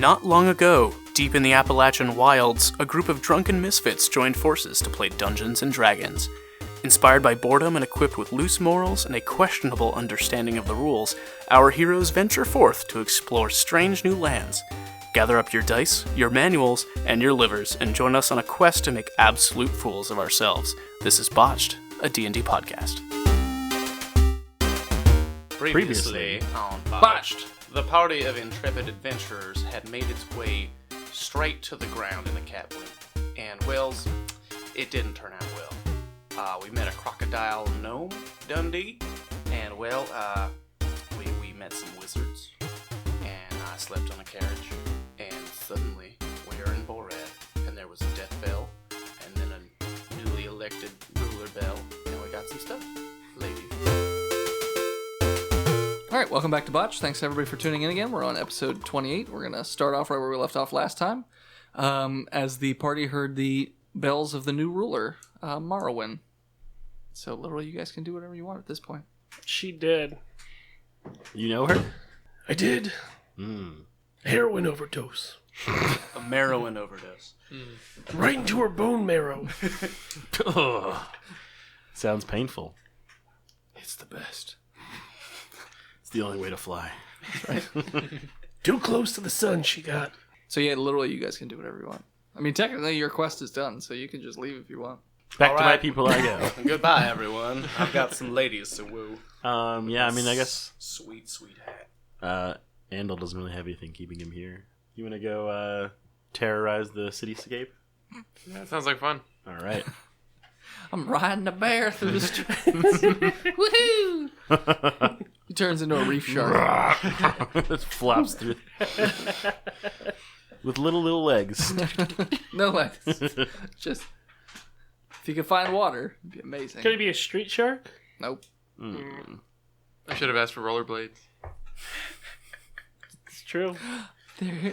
Not long ago, deep in the Appalachian wilds, a group of drunken misfits joined forces to play Dungeons & Dragons. Inspired by boredom and equipped with loose morals and a questionable understanding of the rules, our heroes venture forth to explore strange new lands. Gather up your dice, your manuals, and your livers, and join us on a quest to make absolute fools of ourselves. This is Botched, a D&D podcast. Previously on Botched. The party of intrepid adventurers had made its way straight to the ground in the cabin. And, Wells, it didn't turn out well. We met a crocodile gnome, Dundee, and, well, we met some wizards, and I slept on a carriage, and suddenly we are in Borad, and there was a death bell, and then a newly elected ruler bell, and we got some stuff. Ladies. Alright, welcome back to Botch. Thanks everybody for tuning in again. We're on episode 28. We're going to start off right where we left off last time, as the party heard the bells of the new ruler, Morrowind. So literally you guys can do whatever you want at this point. She did. You know her? I did. Heroin overdose. A Marrowin overdose. Right into her bone marrow. Ugh. Sounds painful. It's the best. It's the only way to fly. Right. Too close to the sun she got. So yeah, literally you guys can do whatever you want. I mean, technically your quest is done, so you can just leave if you want. Back to my people I go. Goodbye, everyone. I've got some ladies to woo. Yeah, I mean, I guess... Sweet, sweet hat. Andal doesn't really have anything keeping him here. You want to go, terrorize the cityscape? Yeah, that sounds like fun. Alright. I'm riding a bear through the streets. Woohoo! He turns into a reef shark. Just flops through. With little legs. No legs. Just... If you could find water, it'd be amazing. Could it be a street shark? Nope. I should have asked for rollerblades. It's true.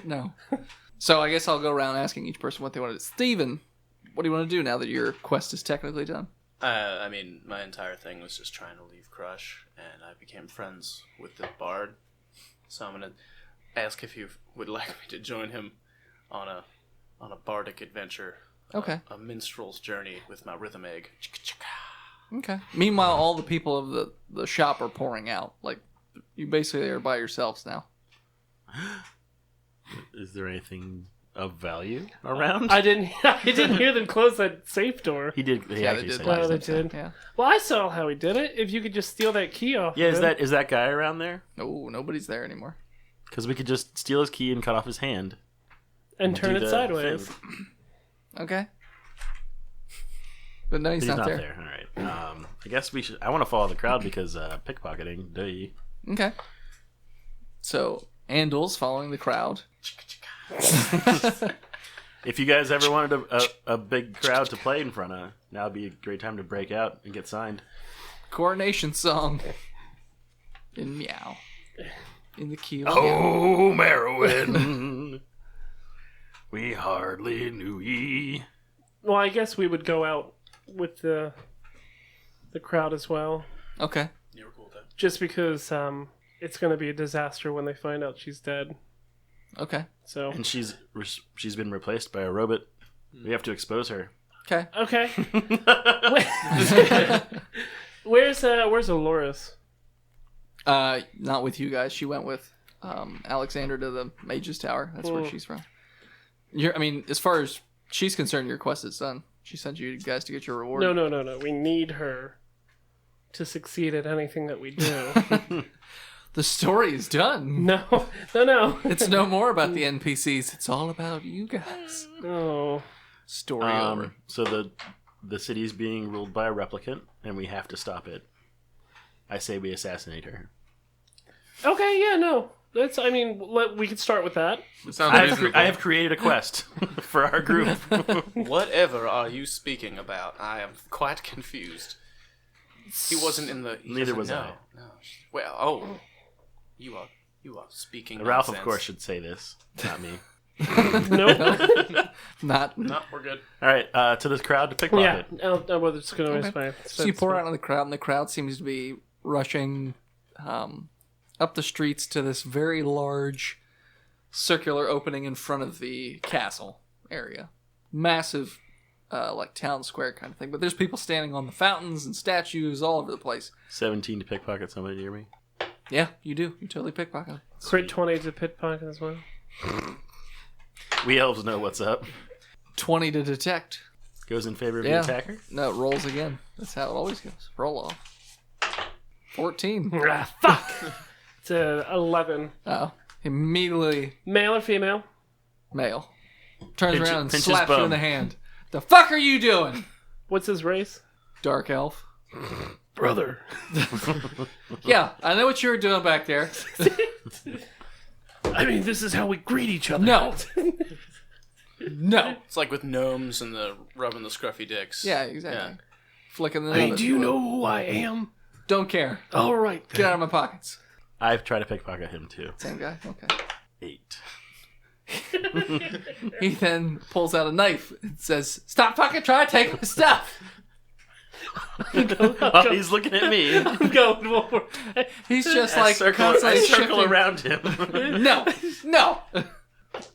No. So I guess I'll go around asking each person what they want to do. Steven, what do you want to do now that your quest is technically done? I mean, my entire thing was just trying to leave Crush, and I became friends with the bard. So I'm going to ask if you would like me to join him on a bardic adventure. Okay. A minstrel's journey with my rhythm egg. Okay. Meanwhile, all the people of the shop are pouring out. Like, you basically are by yourselves now. Is there anything of value around? I didn't hear them close that safe door. He did. Yeah, they did. Oh, they did. Yeah. Well, I saw how he did it. If you could just steal that key off. Yeah, of him. is that guy around there? No, nobody's there anymore. Because we could just steal his key and cut off his hand. And turn do it the sideways. thing. Okay. But no, he's not there. All right. I guess we should. I want to follow the crowd because pickpocketing. Duh. Okay. So Andal's following the crowd. If you guys ever wanted a big crowd to play in front of, now would be a great time to break out and get signed. Coronation song. In meow. In the key. Oh, Marrowin. We hardly knew ye. Well, I guess we would go out with the crowd as well. Okay. You were cool with that. Just because it's going to be a disaster when they find out she's dead. Okay. So. And she's been replaced by a robot. We have to expose her. Okay. Okay. Where's Aloris? Not with you guys. She went with Alexander to the Mage's Tower. That's where she's from. As far as she's concerned, your quest is done. She sent you guys to get your reward. No. We need her to succeed at anything that we do. The story is done. No. It's no more about the NPCs. It's all about you guys. No. Story over. So the city's being ruled by a replicant, and we have to stop it. I say we assassinate her. Okay, yeah, no. We could start with that. I have created a quest for our group. Whatever are you speaking about? I am quite confused. He wasn't in the... Neither was I. No. Well, you are speaking Ralph, nonsense. of course, should say this, not me. Nope. Not. No, we're good. All right, to this crowd to pickpocket. Yeah, well, it's going to be So you pour out on the crowd, and the crowd seems to be rushing up the streets to this very large circular opening in front of the castle area. Massive, like town square kind of thing. But there's people standing on the fountains and statues all over the place. 17 to pickpocket somebody near me. Yeah, you do. You totally pickpocket. Crit 20 to pickpocket as well. We elves know what's up. 20 to detect. Goes in favor of Yeah. the attacker. No, it rolls again. That's how it always goes. Roll off. 14. Ah, fuck! It's a 11. Oh. Immediately Male or female? male. Turns Pinch- around and pinch his slaps you in bum. the hand. The fuck are you doing? What's his race? Dark elf. Brother. Yeah, I know what you were doing back there. I mean, this is how we greet each other. No. No. It's like with gnomes and the rubbing the scruffy dicks. Yeah, exactly. Yeah. Flicking the I mean, nose. do you know who I am? Don't care. All right. Get out of my pockets. I've tried to pickpocket him too. Same guy? Okay. 8. He then pulls out a knife and says, "Stop fucking trying to take my stuff." Oh, he's looking at me. I'm going one more time. He's just I like circle constantly circle shifting. around him. No, no.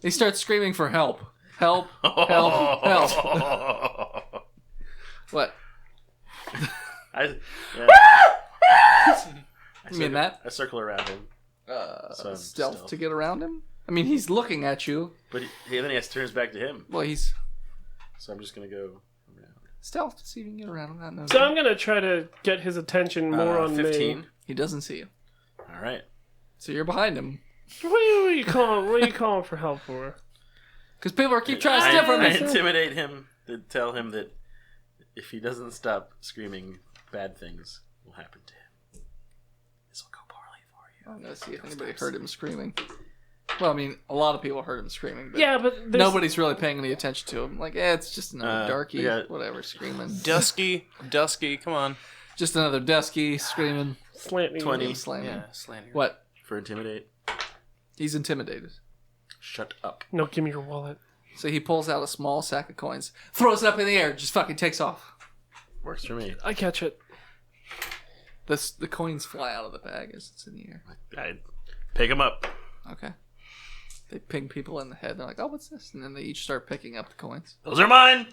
He starts screaming for help. Help, help, help. What? I, yeah. You mean that? I circle around him. So I'm Stealth to get around him? I mean, he's looking at you. But then he turns back to him. Well, he's So I'm just going to go around. stealth to see if you can get around him. Not know. So I'm going to try to get his attention more on 15. me. He doesn't see you. All right. So you're behind him. What are you calling? What are you calling for help for? Because people are keep trying to steal from I me. intimidate him to tell him that if he doesn't stop screaming, bad things will happen to him. This will go poorly for you. I'm going to see if anybody heard him screaming. Well, I mean, a lot of people heard him screaming, but Yeah, but there's... nobody's really paying any attention to him. Like, it's just another darky, yeah. whatever, screaming. Dusky, come on. Just another dusky screaming. Slant me. 20. Slamming. Yeah, slander. What? For intimidate. He's intimidated. Shut up. No, give me your wallet. So he pulls out a small sack of coins, throws it up in the air, just fucking takes off. Works for me. I catch it. The coins fly out of the bag as it's in the air. I pick him up. Okay. They ping people in the head. They're like, "Oh, what's this?" And then they each start picking up the coins. Those are mine.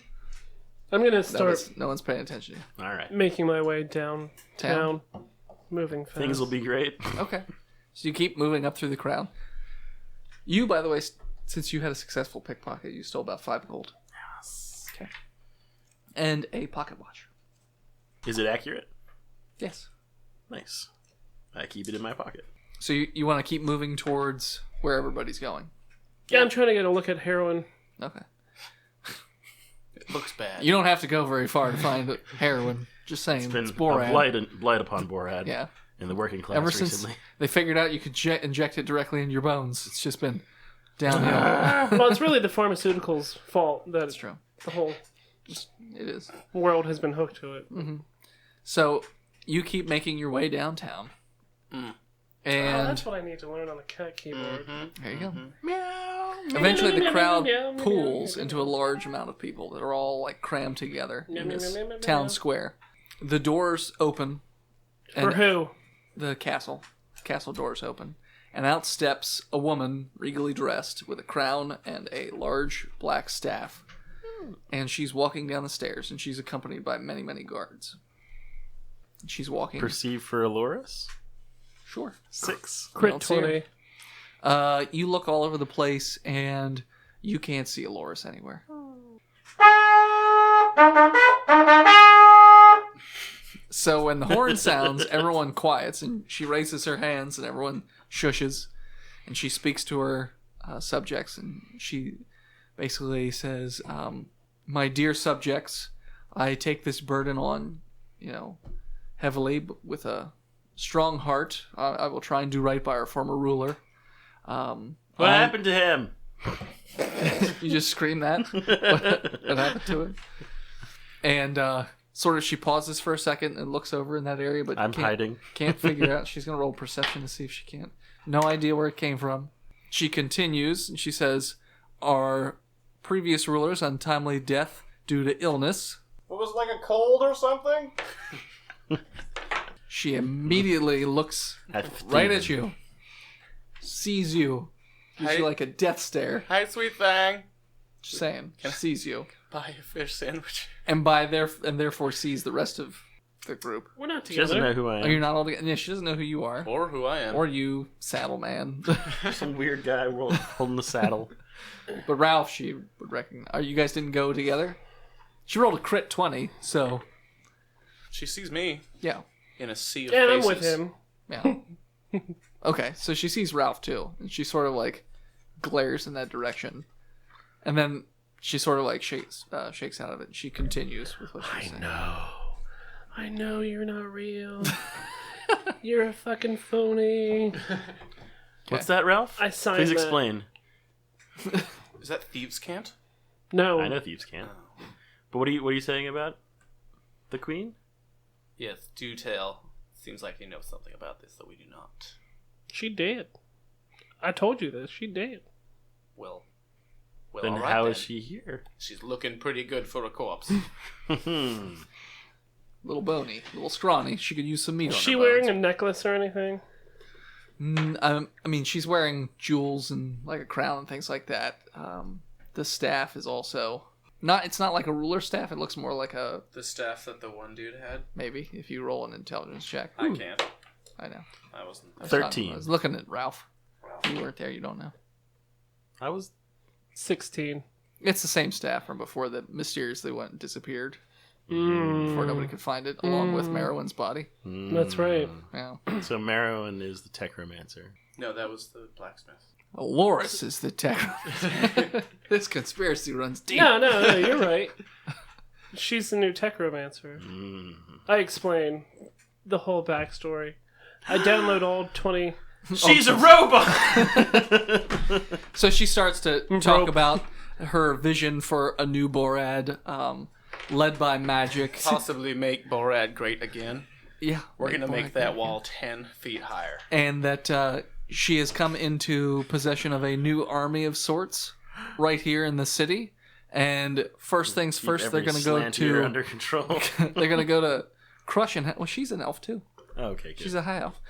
I'm going to start No one's paying attention to you. All right. making my way downtown. Town? Moving fast. Things will be great. Okay. So you keep moving up through the crowd. You, by the way, since you had a successful pickpocket, you stole about 5 gold. Yes. Okay. And a pocket watch. Is it accurate? Yes. Nice. I keep it in my pocket. So you want to keep moving towards where everybody's going. Yeah, I'm trying to get a look at heroin. Okay. It looks bad. You don't have to go very far to find heroin. Just saying. It's been It's Borat. a blight upon Borad. Yeah. In the working class Ever recently. since they figured out you could inject it directly in your bones, it's just been downhill. Well, it's really the pharmaceuticals' fault that That's true. the whole It is. world has been hooked to it. So you keep making your way downtown. Oh, And that's what I need to learn on the cat keyboard. there you go. Meow. Eventually, the Meow, crowd meow, meow, pools meow, into a large amount of people that are all like crammed together in Meow, this meow, meow, meow, town meow. square. The doors open. For And who? the castle doors open, and out steps a woman regally dressed with a crown and a large black staff. And she's walking down the stairs, and she's accompanied by many, many guards. She's walking. Perceive for Aloris? Sure. 6. Crit don't see her. 20. You look all over the place, and you can't see Aloris anywhere. So when the horn sounds, everyone quiets, and she raises her hands, and everyone shushes, and she speaks to her subjects, and she basically says, "My dear subjects, I take this burden on, heavily, but with a strong heart. I will try and do right by our former ruler." What happened to him? You just scream that? What happened to it? And sort of she pauses for a second and looks over in that area, but I'm hiding. can't figure out. She's going to roll perception to see if she can't. No idea where it came from. She continues, and she says, "Our previous ruler's untimely death due to illness." It was like a cold or something? She immediately looks At right Steven. at you, sees you, Gives you like a death stare. Hi, sweet thing. Just saying. She sees you. Buy a fish sandwich. And therefore sees the rest of the group. We're not She doesn't know together. who I Oh, am. you're not all together. Yeah, she doesn't know who you are. Or who I am. Or you, saddle man. Some weird guy holding the saddle. But Ralph, she would recognize. You guys didn't go together? She rolled a crit 20, so She sees me yeah. in a sea of And I'm faces. with him. Yeah. Okay, so she sees Ralph too, and she sort of like glares in that direction, and then she sort of like shakes out of it. And she continues with what she's saying. I know you're not real. You're a fucking phony. What's that, Ralph? I signed Please that. explain. Is that Thieves' Cant? No. I know thieves can't. But what are you saying about the queen? Yes, do tell. Seems like you know something about this that we do not. She did. I told you this. She did. Well, Then all right how then. is she here? She's looking pretty good for a corpse. Little bony, little scrawny. She could use some meat Is on she her wearing bones. a necklace or anything? I mean, she's wearing jewels and like a crown and things like that. The staff is also not. It's not like a ruler staff. It looks more like a The staff that the one dude had? maybe if you roll an intelligence check. I can't. I know. I wasn't. I was 13. I was looking at Ralph. You weren't there. You don't know. I was 16. It's the same staff from before that mysteriously went and disappeared Mm, before nobody could find it, along with Merowyn's body. that's right. Yeah. So Marrowan is the techromancer. No, that was the blacksmith. Well, Loris is the tech. This conspiracy runs deep. No, you're right. She's the new techromancer. Mm. I explain the whole backstory. I download all 20. She's a robot! So she starts to talk Rope. about her vision for a new Borad, led by magic. Possibly make Borad great again. Yeah, We're going to Borad make that wall 10 feet higher. and that she has come into possession of a new army of sorts right here in the city. And first things first, they're going to go to under control. they're going to go to Crush and well, she's an elf too. Okay, good. She's a high elf.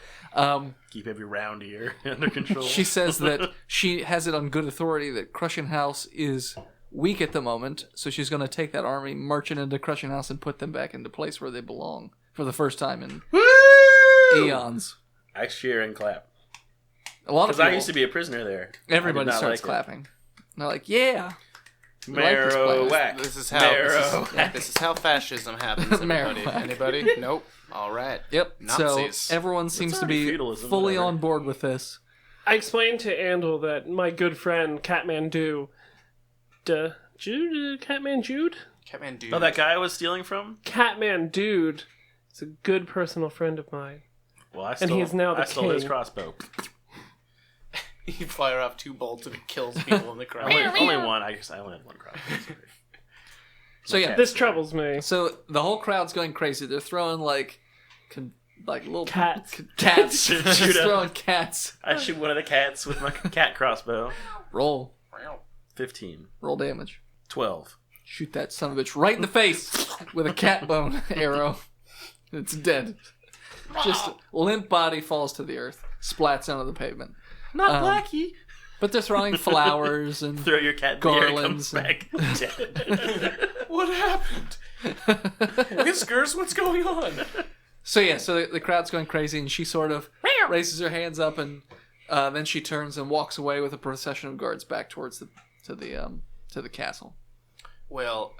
Keep every round ear under control. She says that she has it on good authority that Crushing House is weak at the moment, so she's going to take that army, march it into Crushing House, and put them back into place where they belong for the first time in eons. I cheer and clap. A lot of Because people, I used to be a prisoner there. everybody I did not starts like clapping. And they're like, "Yeah, It. like this Marrow place. whack. This is how Marrow. this is how fascism happens. Anybody? Marowak. Anybody? Nope. All right. yep." Nazis. So everyone seems to already be feudalism, fully whatever. on board with this. I explained to Andal that my good friend Catman Jude, Catman Jude? Catman dude. Oh, that guy I was stealing from? Catman Dude is a good personal friend of mine. Well, I And stole, he is now the I stole his king. crossbow. You fire off 2 bolts and it kills people in the crowd. Only one. I guess I only had one crossbow. Sorry. So yeah, This troubles me. so the whole crowd's going crazy. They're throwing like little Cats. cats. Shoot Just up. throwing cats. I shoot one of the cats with my cat crossbow. Roll 15. damage. 12. Shoot that son of a bitch right in the face with a cat bone arrow. It's dead. Just limp body falls to the earth, splats onto the pavement. Not Blackie. But they're throwing flowers and Throw your cat in the air, it garlands comes back dead. What happened? Whiskers, what's going on? so yeah. So the crowd's going crazy, and she sort of raises her hands up, and then she turns and walks away with a procession of guards back towards the castle. Well,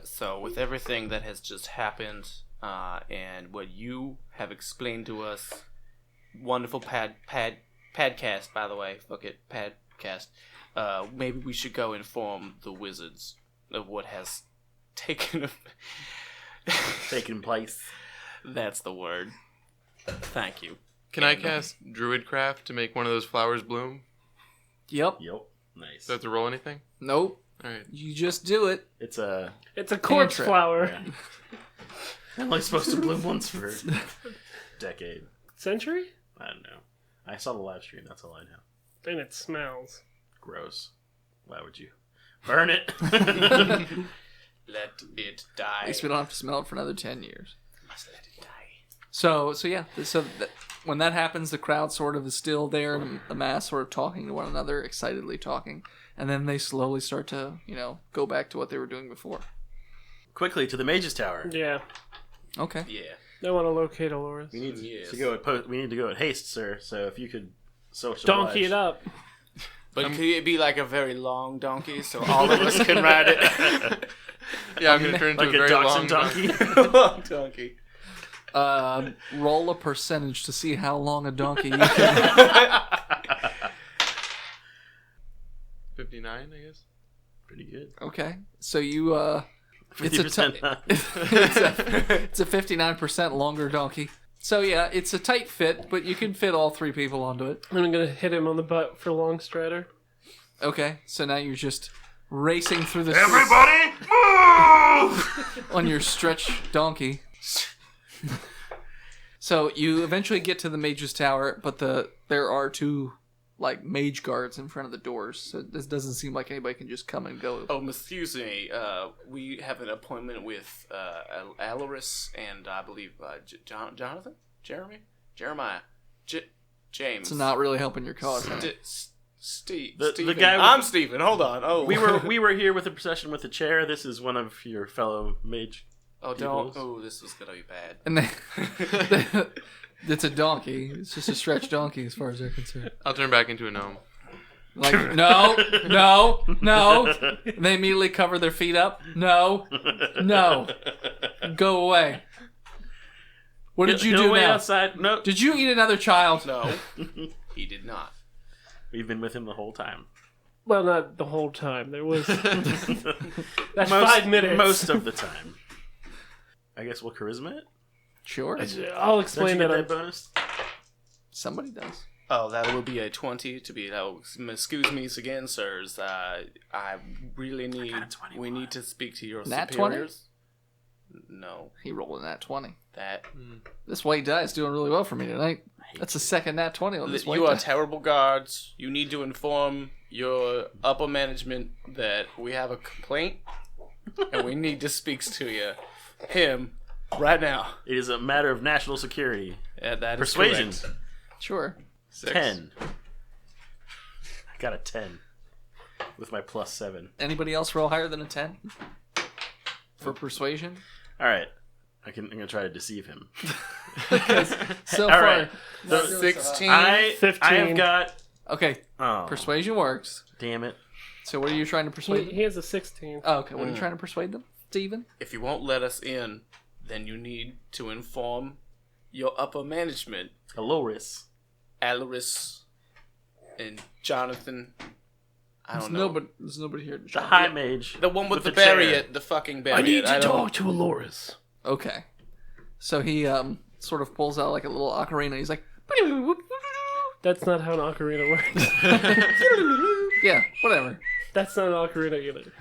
so with everything that has just happened, and what you have explained to us, wonderful padcast, by the way, fuck it, padcast. Maybe we should go inform the wizards of what has taken. Taking place. That's the word. Thank you. Can I cast Druidcraft to make one of those flowers bloom? Yep. Yep. Nice. Do I have to roll anything? Nope. All right. You just do it. It's a... It's a corpse Cantrip. flower. Yeah. I'm only supposed to bloom once for a decade. Century? I don't know. I saw the live stream. That's all I know. And it smells. Gross. Why would you? Burn it. Let it die. At least we don't have to smell it for another 10 years. Must let it die. So yeah. So when that happens, the crowd sort of is still there, and the mass sort of talking to one another, excitedly talking, and then they slowly start to, go back to what they were doing before. Quickly to the Mage's Tower. Yeah. Okay. Yeah. I want to locate Aloris. We need Yes. to go at we need to go at haste, sir. So if you could Donkey it up. But could it be like a very long donkey so all of us can ride it? Yeah, I'm going to turn into like a very long donkey. Long donkey. Roll a percentage to see how long a donkey you can. 59, I guess. Pretty good. Okay, so you it's a 50% it's a 59% longer donkey. So yeah, it's a tight fit, but you can fit all 3 people onto it. I'm going to hit him on the butt for long strider. Okay, so now you're just racing through the Everybody move! on your stretch donkey. So you eventually get to the Mage's Tower, but there are 2 mage guards in front of the doors. So this doesn't seem like anybody can just come and go. Oh, excuse me. We have an appointment with Aloris and I believe Jonathan? Jeremiah? James. It's not really helping your cause. Steve. The guy with I'm Steven. Hold on. Oh, we were here with the procession with the chair. This is one of your fellow mage. Oh, peoples. don't. Oh, this was gonna be bad. And it's a donkey. It's just a stretch donkey as far as they're concerned. I'll turn back into a gnome. Like, no. They immediately cover their feet up. No. Go away. What did you do now? Outside. No. Did you eat another child? No, he did not. We've been with him the whole time. Well, not the whole time. There was... That's 5 minutes. Most of the time. I guess we'll charisma it? Sure. I'll Don't explain you get that. that bonus? Somebody does. Oh, that will be a 20 to be. Excuse me again, sirs. I really need. We need to speak to your Nat 20? superiors. No, He rolled a nat 20. that This white die is doing really well for me tonight. That's the second nat 20 on this white you are die. terrible guards. You need to inform your upper management that we have a complaint, and we need to speak to him right now. It is a matter of national security. Yeah, that is Persuasion. correct. Sure. 10. I got a 10 with my plus 7. Anybody else roll higher than a 10? For persuasion? All right. I'm gonna try to deceive him. So All far. right. 16. I 15. have got. Okay, Oh, persuasion works. damn it! So what are you trying to persuade them? He has a 16. Oh, okay, what are you trying to persuade them, Steven? If you won't let us in, then you need to inform your upper management, Aloris. Alaris and Jonathan. I don't know. There's nobody here to The try. high mage. The one with the chair. Barriet, the fucking Barriet. to Aloris. Okay. So he sort of pulls out like a little ocarina. He's like, That's not how an ocarina works. yeah, whatever. That's not an ocarina either.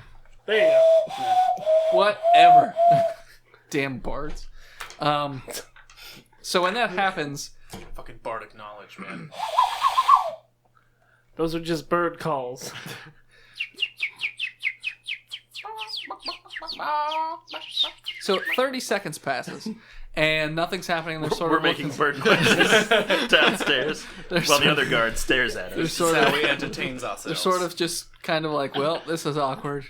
There you go. Whatever. Damn bards. So when that happens, Fucking bardic knowledge, man. Those are just bird calls. so 30 seconds passes, and nothing's happening. They're sort We're of making looking- bird noises downstairs while sort the of- other guard stares at They're us. sort That's of, how we entertains ourselves. they're sort of just kind of like, well, this is awkward.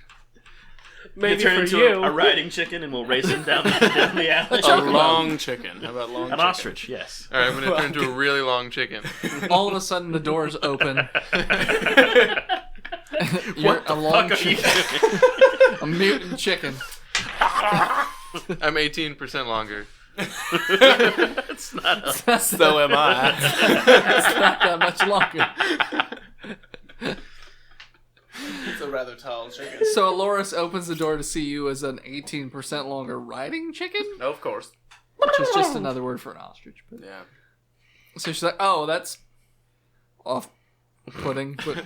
Maybe turn for into you. a riding chicken and we'll race him down the alley. a long chicken. How about long An chicken? ostrich, yes. All right, I'm going to turn into a really long chicken. All of a sudden, the doors open. You're What the a long fuck are you chicken, doing? a mutant chicken. I'm 18% longer. It's not a... So am I. It's not that much longer. It's a rather tall chicken. So Aloris opens the door to see you as an 18% longer riding chicken, Of course. which is just another word for an ostrich. But... Yeah. So she's like, "Oh, that's off-putting." But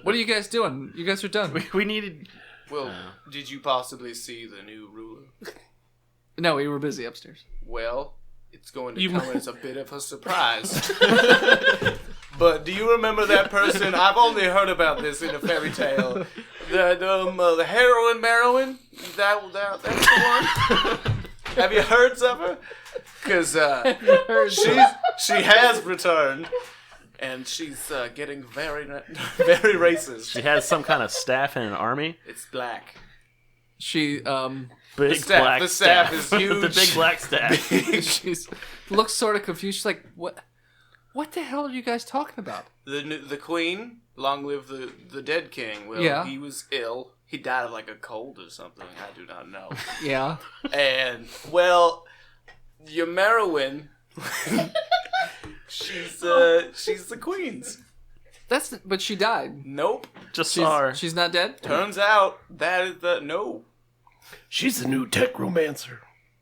what are you guys doing? You guys are done. we needed... Well, did you possibly see the new ruler? No, we were busy upstairs. Well, it's going to You come might- as a bit of a surprise. But do you remember that person? I've only heard about this in a fairy tale. The heroine Merowyn? That's the one? Have you heard of her? Because she has returned, and she's getting very racist. She has some kind of staff in an army. It's black. She Big staff- black the staff is huge. The big black staff. she's looks sort of confused. She's like, what the hell are you guys talking about? The queen, long live the dead king. Well, Yeah. he was ill. He died of like a cold or something. I do not know. Yeah. And well, your Merowyn, she's the queen's. But she died. Nope. Just saw her. She's not dead? Turns out that is no. She's the new techromancer.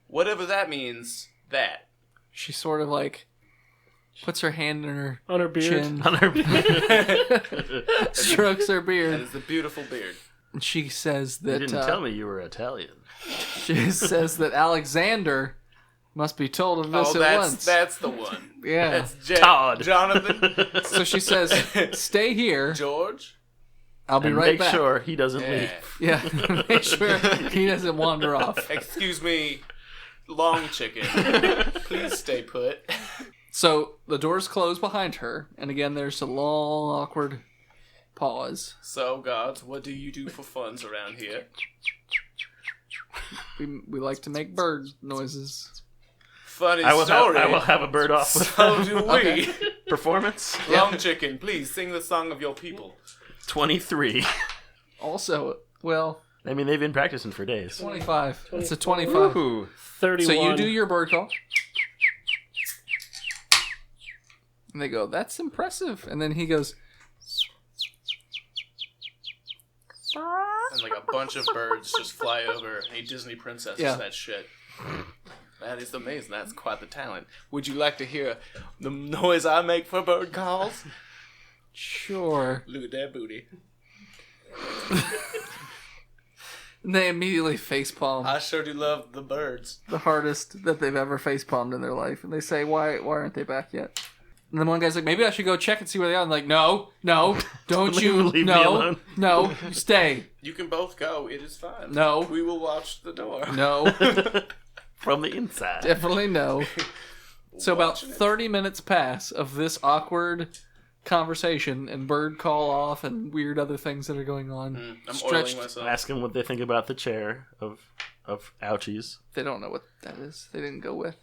Whatever that means. That. She sort of like puts her hand in her On her beard. chin, On her. strokes her That beard, is the beautiful beard. and she says You that didn't tell me you were Italian. she says that Alexander must be told of this at once. that's the one. Yeah. That's Todd. Jonathan. So she says, "Stay here. George. I'll be And right make back." sure he doesn't Yeah. leave. Yeah, make sure he doesn't wander off. Excuse me, long chicken. Please stay put. So the doors close behind her, and again there's a long, awkward pause. So, gods, what do you do for funds around here? We like to make bird noises. Funny I will story. have a bird off with So do we. Okay. performance. Long chicken, please sing the song of your people. 23. Also, well, I mean, they've been practicing for days. 25. It's a 25. Ooh. 31. So you do your bird call. And they go, "That's impressive." And then he goes, And like a bunch of birds just fly over. Hey, Disney princesses, Yeah. that shit. That is amazing. That's quite the talent. Would you like to hear the noise I make for bird calls? "Sure." Look at that booty. And they immediately facepalm. I sure do love the birds. The hardest that they've ever facepalmed in their life. And they say, why aren't they back yet? And then one guy's like, "Maybe I should go check and see where they are." I'm like, no, don't you, Leave me no, alone. no, you stay. You can both go. It is fine. No. We will watch the door. No, From the inside. definitely no. So about Watching it. 30 minutes pass of this awkward conversation and bird call off and weird other things that are going on. I'm Stretched. oiling myself. Ask them what they think about the chair of ouchies. They don't know what that is. They didn't go with.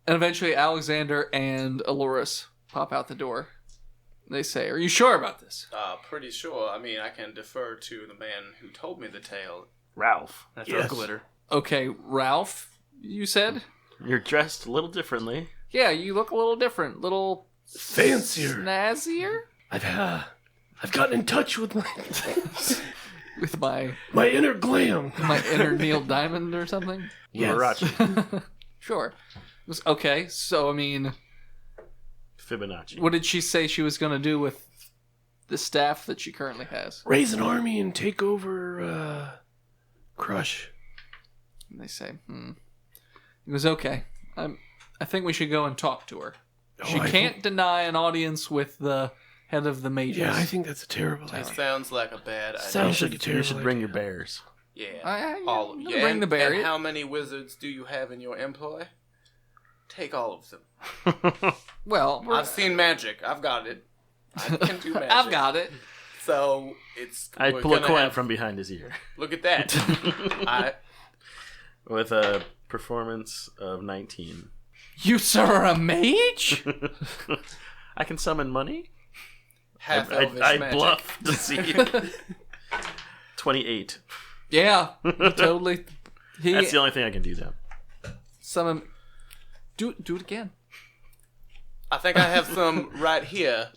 And eventually Alexander and Aloris pop out the door. They say, "Are you sure about this?" Pretty sure. I mean, I can defer to the man who told me the tale. Ralph, I throw glitter. Okay, Ralph, you said? you're dressed a little differently. Yeah, you look a little different. Little Fancier. snazzier? I've gotten in touch with With my inner glam. inner Neil Diamond or something? Yes. Liberace. Sure. Okay, so, I mean, Fibonacci. what did she say she was going to do with the staff that she currently has? Raise an army and take over Crush. And they say, He goes, "Okay, I think we should go and talk to her. She I can't deny an audience with the head of the mages." Yeah, I think that's a terrible That idea. sounds like a bad idea. Sounds like a You terrible should bring idea. your bears. Yeah. All All of you. you. Bring the bear. And how many wizards do you have in your employ? Take all of them. Well, I've seen magic. I've got it. I can do magic. I've got it. So it's. I'd we're pull a gonna coin have- from behind his ear. Look at that. With a performance of 19. You, sir, are a mage? I can summon money. half I elvish magic. bluff to see. 28. Yeah, totally. That's the only thing I can do now. Summon. Do it again. I think I have some right here.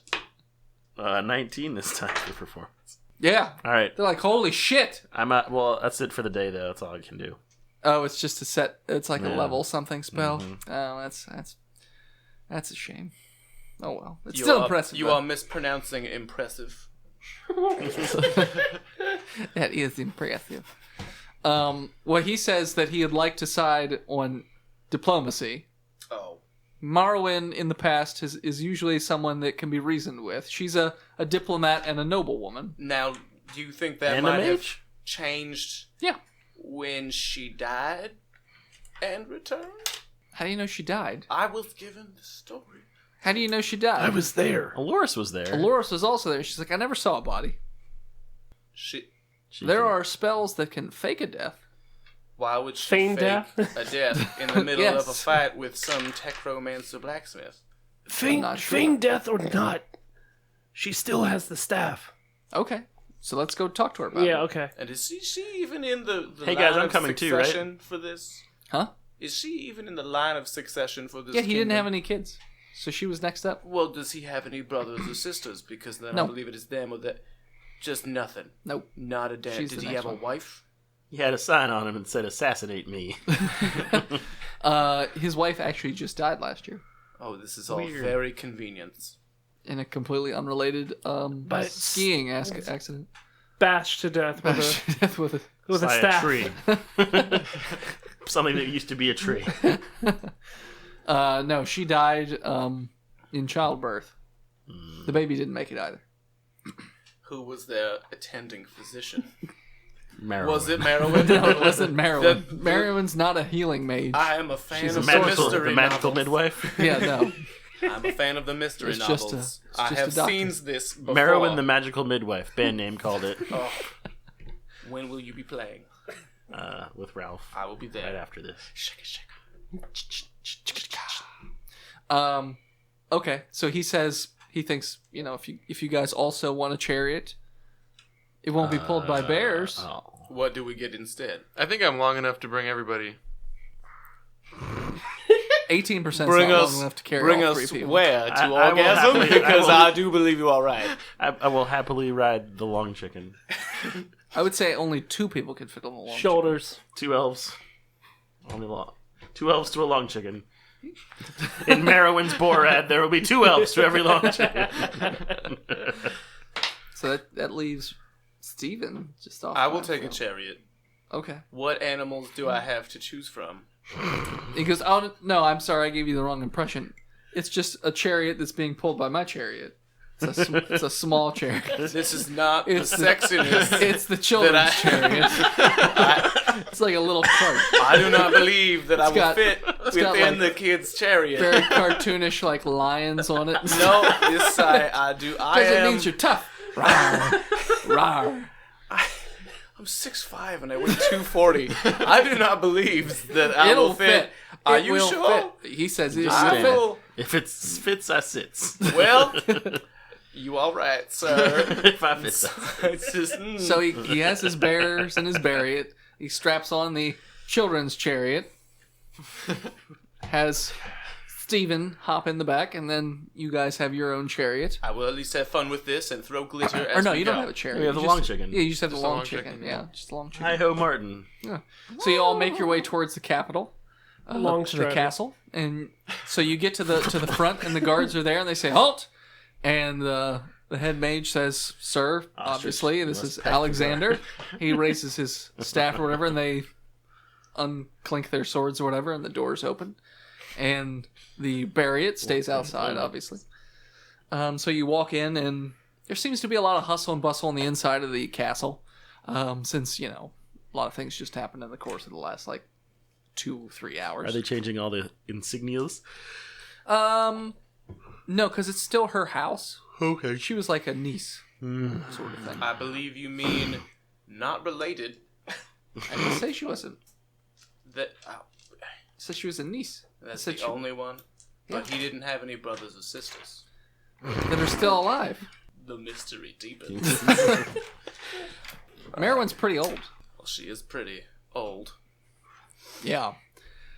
19 this time for performance. Yeah. All right. They're like, "Holy shit." I'm at, well, that's it for the day, though. That's all I can do. Oh, it's just a set. It's like a Yeah. level something spell. Mm-hmm. Oh, that's a shame. Oh well, it's You still are, impressive. You though. are mispronouncing impressive. That is impressive. Well, he says that he'd like to side on diplomacy. Oh. Marwyn in the past is usually someone that can be reasoned with. She's a diplomat and a noblewoman. Now, do you think that And a might have mage? changed Yeah. when she died and returned? How do you know she died? I was given the story. How do you know she died? there. Aloris was there. Aloris was also there. She's like, I never saw a body. She. There are spells that can fake a death. Why would she Feign fake death? a death in the middle Yes. of a fight with some techromancer blacksmith? not sure. Feign death or not, she still has the staff. Okay. So let's go talk to her about it. Yeah, okay. And is she even in the Hey, line guys, I'm of coming too, right? succession for this? Huh? Is she even in the line of succession for this? Yeah, he didn't kingdom? have any kids. So she was next up. Well, does he have any brothers or sisters? Because then No. I believe it is them or that. Just nothing. Nope. Not a dad. She's Did the he next have a one. wife? He had a sign on him and said, "Assassinate me." His wife actually just died last year Oh, this is all Weird. very convenient. in a completely unrelated But- skiing accident. Bashed to death with Death with a a By staff. tree. Something that used to be a tree. no, she died in childbirth. The baby didn't make it either. Who was their attending physician? Marrow. Was it Merowyn? No, it wasn't Merowyn. The- Merowyn's not a healing mage. I am a fan She's of a the magical, mystery the magical novels. midwife. Yeah, no. I'm a fan of the mystery It's just novels. a- I it's have just a doctor. seen this before. Merowyn the magical midwife. Band name called it. Oh. When will you be playing? With Ralph. I will be there. Right after this. Okay, so he says he thinks, if you guys also want a chariot, it won't be pulled by bears. Oh. What do we get instead? I think I'm long enough to bring everybody. 18% is not Bring long us, enough to carry bring all us three people. where? To I will orgasm? happily- Because I I, will- do believe you are right. I will happily ride the long chicken. I would say only 2 people could fit on the long Shoulders. 2 elves. Only long. 2 elves to a long chicken. In Merowyn's Borad, there will be 2 elves to every long chicken. So that leaves Steven just off. I will by take a himself. chariot. Okay. What animals do I have to choose from? He goes, oh, no, I'm sorry, I gave you the wrong impression. It's just a chariot that's being pulled by my chariot. It's a small chariot. This is not It's the the- sexiness. It's the children's That chariot. It's like a little cart. I do not believe that I will got- fit got, within like, the kid's chariot. Very cartoonish, like lions on it. No, this I do. I Because it am. means you're tough. Rawr. Rawr. I'm 6'5" and I weigh 240. I do not believe that I It'll will fit. Are you will sure? fit. He says it I will fit. will. If it fits, I sits. Well, you all right, sir? If I fit, I It's just. So he has his bears and his chariot. He straps on the children's chariot. Has Steven hop in the back, and then you guys have your own chariot. I will at least have fun with this and throw glitter as Or no, we you go. don't have a chariot. We have You the just- long chicken. Yeah, you just have Just the a long long chicken. chicken, Yeah, just the long chicken. Hi ho, Martin. Yeah. So you all make your way towards the capital, Long to the strider. castle, and so you get to the front, and the guards are there, and they say halt, and the head mage says, "Sir, obviously this must is peck the Alexander." He raises his staff or whatever, and they unclink their swords or whatever, and the doors open, and the chariot stays outside, obviously. So you walk in, and there seems to be a lot of hustle and bustle on the inside of the castle, since a lot of things just happened in the course of the last 2-3 hours. Are they changing all the insignias? No, because it's still her house. Okay. She was like a niece, sort of thing. I believe you mean not related. I didn't say she wasn't. That I said she was a niece. that's said the she- only one. But he didn't have any brothers or sisters. That are still alive. The mystery deepens. Merowyn's pretty old. Well, she is pretty old. Yeah.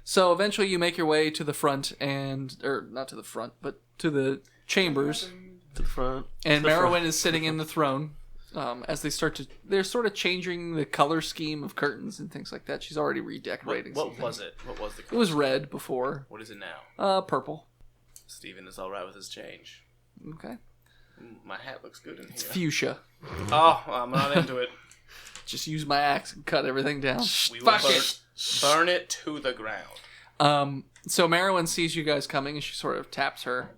So eventually you make your way to the front or not to the front, but to the chambers. To the front. And To the front. Merowyn is sitting in the throne. As they're sort of changing the color scheme of curtains and things like that. She's already redecorating. What something. was it? What was the It was red before. What is it now? Purple. Steven is alright with his change. Okay. My hat looks good in here. It's fuchsia. Oh, I'm not into it. Just use my axe and cut everything down. We will Fuck it. burn it to the ground. So Merowyn sees you guys coming, and she sort of taps her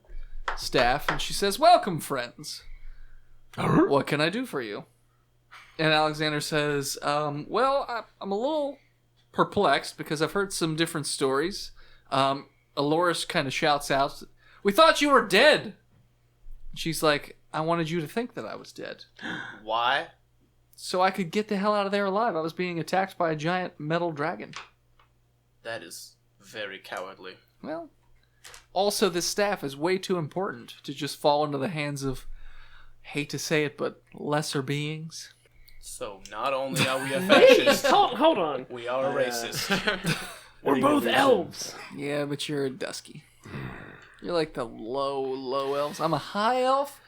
staff, and she says, "Welcome, friends. What can I do for you?" And Alexander says, "Well, I'm a little perplexed because I've heard some different stories. Aloris kind of shouts out, "We thought you were dead!" She's like, "I wanted you to think that I was dead. Why? So I could get the hell out of there alive. I was being attacked by a giant metal dragon." That is very cowardly. Well, also this staff is way too important to just fall into the hands of, hate to say it, but lesser beings. So not only are we a Wait, fascist, hold on. we are a racist. We're both elves. Yeah, but you're a dusky. You're like the low elves. I'm a high elf.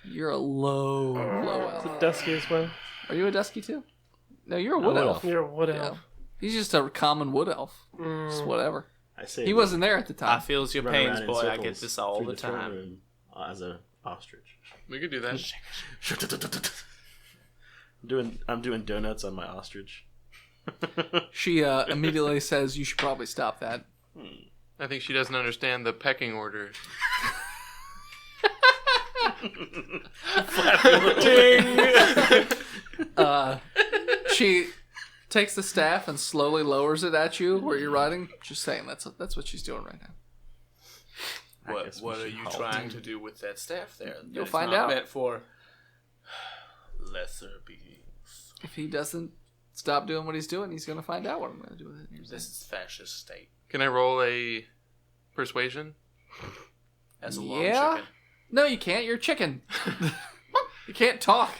You're a low elf. Dusky as well. Are you a dusky too? No, you're a wood elf. You're a wood Yeah. elf. He's just a common wood elf. Just whatever. I say He wasn't there at the I time. feels your run pains, around in boy. I circles get this all through the throne time. room as a ostrich. We could do that. I'm doing donuts on my ostrich. She immediately says, "You should probably stop that." I think she doesn't understand the pecking order. She takes the staff and slowly lowers it at you where you're riding. Just saying, that's what she's doing right now. What are you trying to do with that staff there? You'll It's find not out. meant for lesser beings. If he doesn't stop doing what he's doing, he's going to find out what I'm going to do with it. This is fascist state. Can I roll a persuasion? As a long Yeah? chicken. No, you can't. You're a chicken. You can't talk.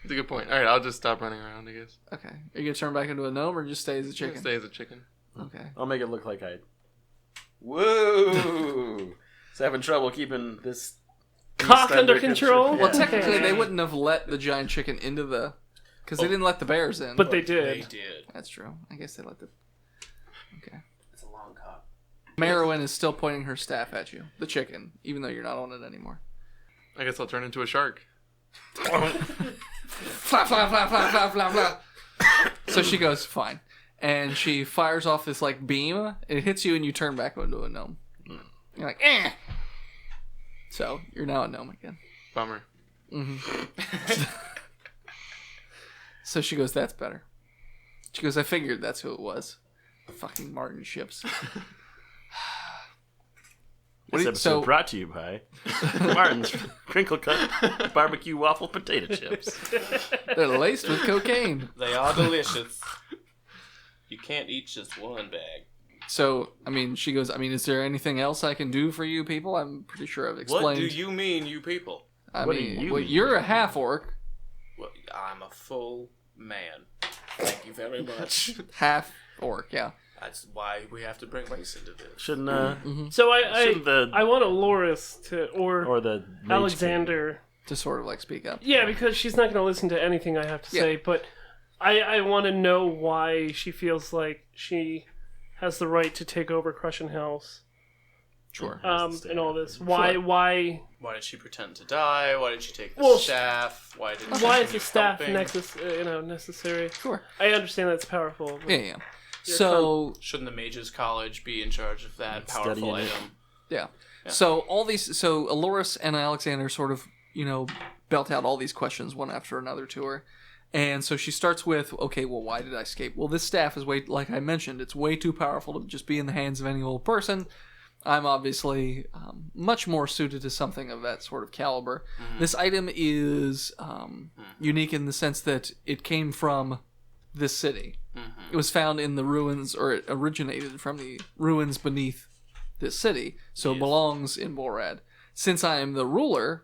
That's a good point. All right, I'll just stop running around, I guess. Okay. Are you going to turn back into a gnome or just stay as a chicken? Stay as a chicken. Okay. I'll make it look like I. Whoa! It's having trouble keeping this Cock beast under control? Yeah. Well, technically, they wouldn't have let the giant chicken into the... Because they didn't let the bears in. But they They did. did. That's true. I guess they let the... Okay. It's a long cock. Merowyn is still pointing her staff at you. The chicken. Even though you're not on it anymore. I guess I'll turn into a shark. Flap, flap, flap, flap, flap, flap, flap. So she goes, fine. And she fires off this, like, beam. It hits you and you turn back into a gnome. You're like, eh! So, you're now a gnome again. Bummer. So she goes, that's better. She goes, I figured that's who it was. Fucking Martin ships. This episode brought to you by Martin's Crinkle Cut Barbecue Waffle Potato Chips. They're laced with cocaine. They are delicious. You can't eat just one bag. So, I mean, she goes, I mean, is there anything else I can do for you people? I'm pretty sure I've explained. What do you mean, you people? I What do mean, you well, mean? you're a half-orc. Well, I'm a full man. Thank you very much. Half-orc, yeah. That's why we have to bring race into this. Shouldn't So Shouldn't the- I want Aloris to or the Mage Alexander. To sort of, like, speak up. Yeah, because she's not going to listen to anything I have to say, but I want to know why she feels like she has the right to take over Crushing House. Sure. And all this. Why Why did she pretend to die? Why did she take the Well, staff? Why did she why is continue the staff helping? necessary? Sure. I understand that's powerful. but- Yeah. So, Shouldn't the Mages College be in charge of that Studying powerful it. item? yeah. So, Aloris and Alexander sort of, belt out all these questions one after another to her. And so she starts with, okay, well, why did I escape? Well, this staff is like I mentioned, it's way too powerful to just be in the hands of any old person. I'm obviously much more suited to something of that sort of caliber. This item is unique in the sense that it came from this city. It was found in the ruins, or it originated from the ruins beneath this city, so it belongs in Morad. Since I am the ruler,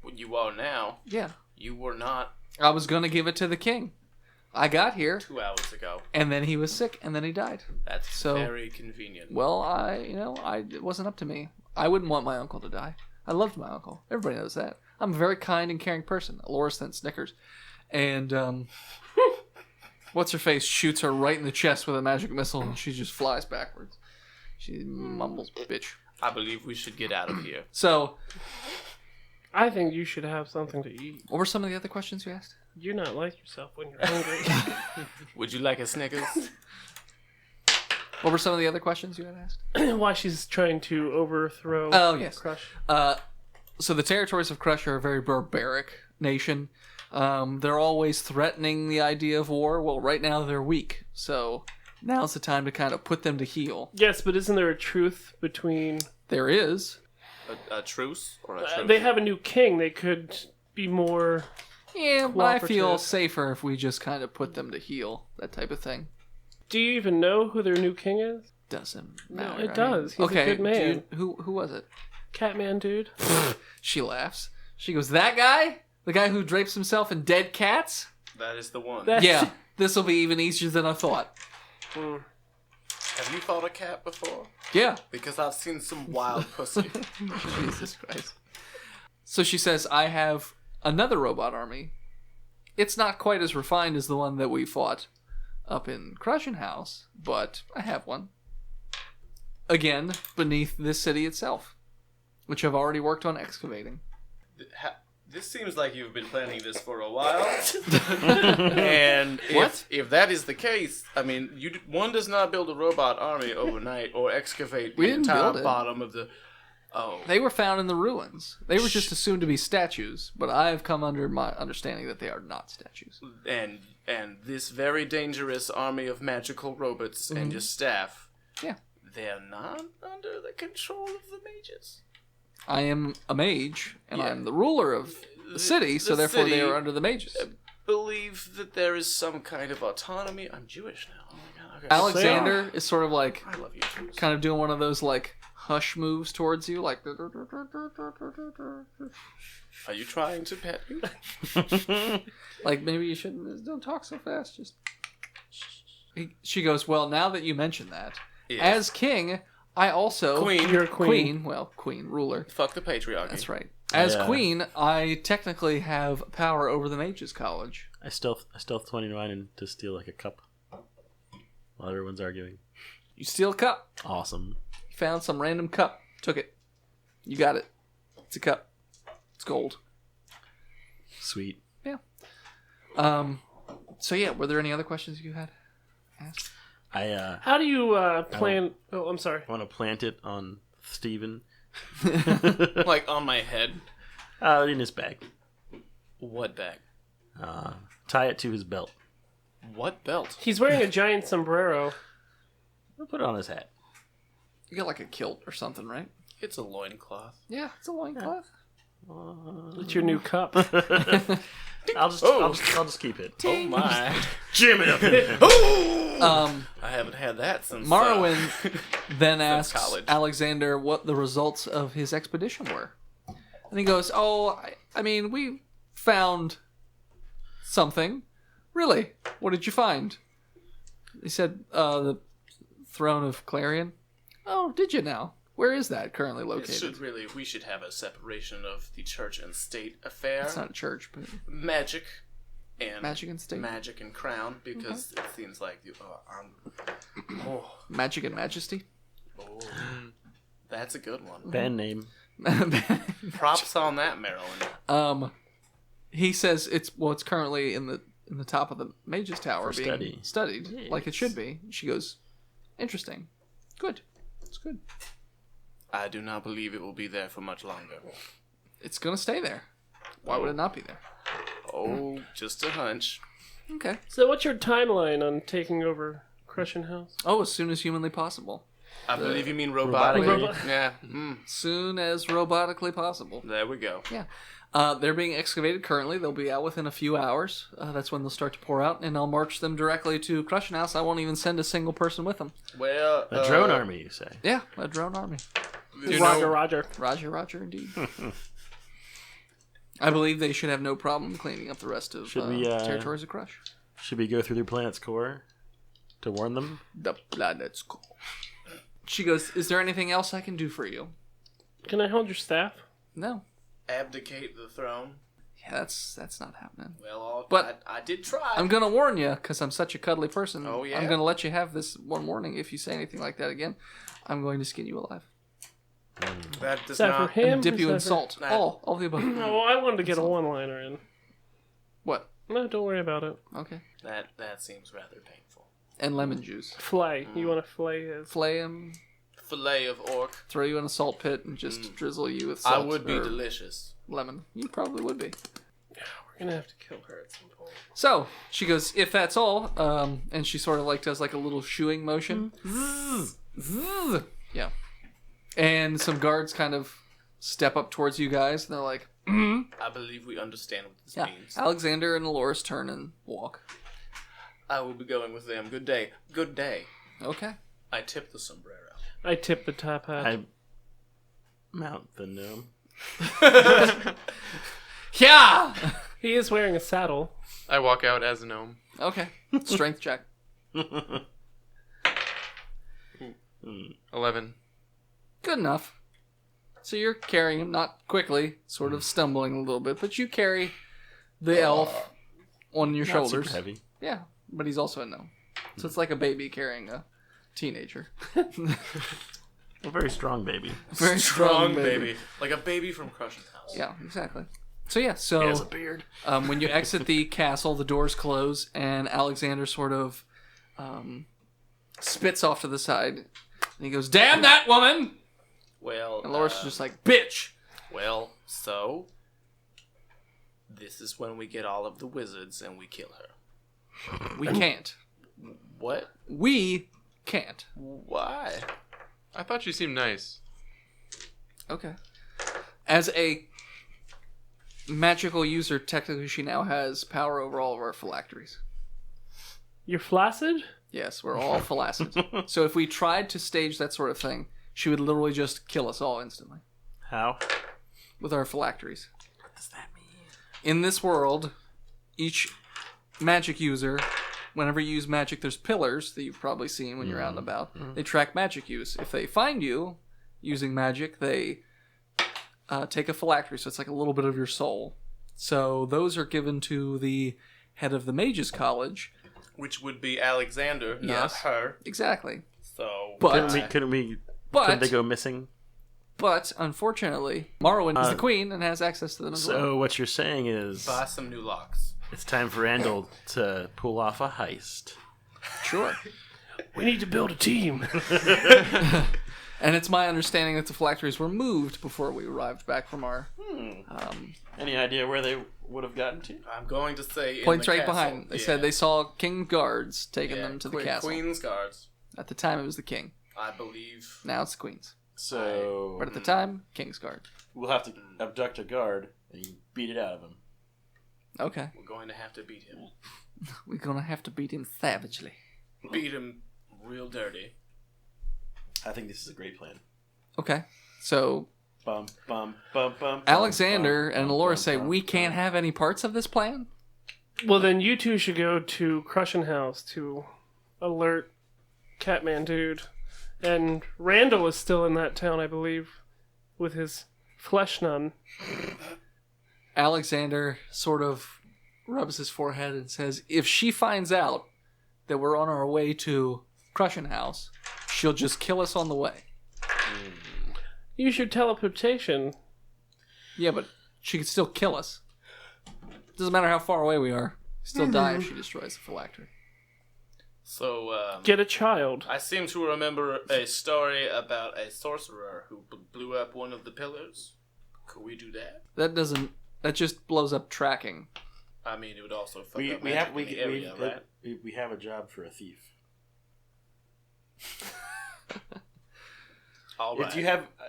What you are now, yeah, you were not I was going to give it to the king. I got here, 2 hours ago. and then he was sick, and then he died. That's So- very convenient. Well, it wasn't up to me. I wouldn't want my uncle to die. I loved my uncle. Everybody knows that. I'm a very kind and caring person. Aloris then snickers. And, what's-her-face shoots her right in the chest with a magic missile, and she just flies backwards. She mumbles, bitch. I believe we should get out of here. So, I think you should have something to eat. what were some of the other questions you asked? You're not like yourself when you're hungry. Would you like a Snickers? What were some of the other questions you had asked? Why she's trying to overthrow Oh, yes. Crush. So the territories of Crush are a very barbaric nation. They're always threatening the idea of war. Well, right now they're weak. So now's the time to kind of put them to heel. Yes, but isn't there a truth between... There is. A truce or a truce? they have a new king. They could be more... Yeah, but I feel cooperative. safer if we just kind of put them to heel. That type of thing. Do you even know who their new king is? Doesn't No, matter. it does. He's okay, a good man. who was it? Catman dude. She laughs. She goes, that guy? The guy who drapes himself in dead cats? That is the one. That- Yeah, this will be even easier than I thought. Have you fought a cat before? Yeah. Because I've seen some wild pussy. Jesus Christ. So she says, I have another robot army. It's not quite as refined as the one that we fought up in Crushing House, but I have one. Again, beneath this city itself, which I've already worked on excavating. This seems like you've been planning this for a while. And if that is the case, I mean, one does not build a robot army overnight or excavate We the didn't entire build it. bottom of the... Oh. They were found in the ruins. They were just assumed to be statues, but I have come under my understanding that they are not statues. And this very dangerous army of magical robots and your staff... Yeah. They're not under the control of the mages. I am a mage, and Yeah. I'm the ruler of the city, so the therefore they city- are under the mages. Believe that there is some kind of autonomy. I'm Jewish now. Oh my god. Okay. Alexander is sort of like, I love you, Jews. kind of doing one of those like hush moves towards you, like. Are you trying to pet me? Like maybe you shouldn't. Don't talk so fast. Just. She goes, well, now that you mention that, Yes. as king, I also Queen. You're a queen. Queen ruler. Fuck the patriarchy. That's right. As Yeah. queen, I technically have power over the Mages College. I stealth 29 and to steal like a cup while everyone's arguing. You steal a cup. Awesome. You found some random cup. Took it. You got it. It's a cup. It's gold. Sweet. Yeah. So yeah, were there any other questions you had asked? I How do you plan... Oh, I'm sorry. want to plant it on Steven. Like on my head. In his bag. What bag? Tie it to his belt. What belt? He's wearing a giant sombrero. I'll put it on his hat. You got like a kilt or something, right? It's a loincloth. Yeah, it's a loincloth. It's your new cup. I'll just keep it. Oh my. Jam it up in there. I haven't had that since... Marwyn then asks college. Alexander what the results of his expedition were. And he goes, I mean, we found something. Really? What did you find? He said, the throne of Clarion. Oh, did you now? Where is that currently located? We should have a separation of the church and state affair. It's not a church, but Magic and... Magic and state. Magic and crown, because it seems like you... Magic and majesty. That's a good one. Band name. Props on that, Marilyn. He says it's currently in the top of the Mage's Tower For being studied Yes. like it should be. She goes, interesting. Good. It's good. I do not believe it will be there for much longer. It's gonna stay there. Why would it not be there? Oh, just a hunch. Okay. So what's your timeline on taking over Crushing House? Oh, as soon as humanly possible. I believe you mean robotically. Robotic. Yeah. Soon as robotically possible. There we go. Yeah. They're being excavated currently. They'll be out within a few hours. That's when they'll start to pour out, and I'll march them directly to Crushing House. I won't even send a single person with them. Well, A drone army, you say? Yeah, a drone army. you Roger, know, Roger. Roger, indeed. I believe they should have no problem cleaning up the rest of Should we, territories of Crush. Should we go through their planet's core to warn them? The planet's cool. She goes, is there anything else I can do for you? Can I hold your staff? No. abdicate the throne. Yeah, that's not happening. Well, But I did try. I'm going to warn you, because I'm such a cuddly person. Oh, yeah? I'm going to let you have this one warning. If you say anything like that again, I'm going to skin you alive. That does Is that not. for him? And dip or you in is that salt. Nah. All the above. No, I wanted to get a one-liner in. What? No, don't worry about it. Okay. That seems rather painful. And lemon juice. Flay. You want to flay his... Flay him, Fillet of orc. throw you in a salt pit, and just drizzle you with I salt. would be or delicious. lemon. You probably would be. We're gonna have to kill her at some point. So she goes, if that's all, and she sort of like does like a little shooing motion. Zzz. Yeah. And some guards kind of step up towards you guys, and they're like, I believe we understand what this means. Alexander and Aloris turn and walk. I will be going with them. Good day. Good day. Okay. I tip the sombrero. I tip the top hat. I mount the gnome. Yeah! He is wearing a saddle. I walk out as a gnome. Okay. Strength check. 11. Good enough. So you're carrying him, not quickly, sort of stumbling a little bit, but you carry the elf on your Not shoulders. super heavy. Yeah, but he's also a gnome. So it's like a baby carrying a teenager. A very strong baby. Very strong baby. Like a baby from Crushing House. Yeah, exactly. So yeah, so He has a beard. when you exit the castle, the doors close, and Alexander sort of spits off to the side. And he goes, "Damn that woman!" Well, And Loris is just like, "Bitch!" well, so this is when we get all of the wizards and we kill her. We can't. What? We can't. Why? I thought she seemed nice. Okay. As a magical user, technically she now has power over all of our phylacteries. You're flaccid? Yes, we're all flaccid. So if we tried to stage that sort of thing, she would literally just kill us all instantly How? with our phylacteries. What does that mean? In this world, each magic user, whenever you use magic, there's pillars that you've probably seen when you're out and about. They track magic use. If they find you using magic, they take a phylactery, so it's like a little bit of your soul. So those are given to the head of the Mages College. Which would be Alexander, not Yes. her. Exactly. So, But Couldn't they go missing? But unfortunately, Morrowind is the queen and has access to them as well. So what you're saying is buy some new locks. it's time for Randall to pull off a heist. Sure. We need to build a team. And it's my understanding that the phylacteries were moved before we arrived back from our Any idea where they would have gotten to? I'm going to say points in the right castle. behind. They said they saw king guards taking Yeah, them to the Queen- castle. Queen's guards, At the time, it was the king. I believe. Now it's the queen's. So But at the time, king's guard. we'll have to abduct a guard and you beat it out of him. Okay. We're going to have to beat him. We're gonna have to beat him savagely. Beat him real dirty. I think this is a great plan. Okay. So Bum, bum, bum, bum, Alexander bum, and bum, Alora bum, say bum, we bum. can't have any parts of this plan. Well, then you two should go to Crushing House to alert Catman Dude. And Randall is still in that town, I believe, with his flesh nun. Alexander sort of rubs his forehead and says, if she finds out that we're on our way to Crushing House, she'll just kill us on the way. Use your teleportation. Yeah, but she could still kill us. Doesn't matter how far away we are. Still die if she destroys the phylactery. So, Get a child. I seem to remember a story about a sorcerer who blew up one of the pillars. Could we do that? That just blows up tracking. I mean, it would also fuck We up have magic in the area, right? we have a job for a thief. All right.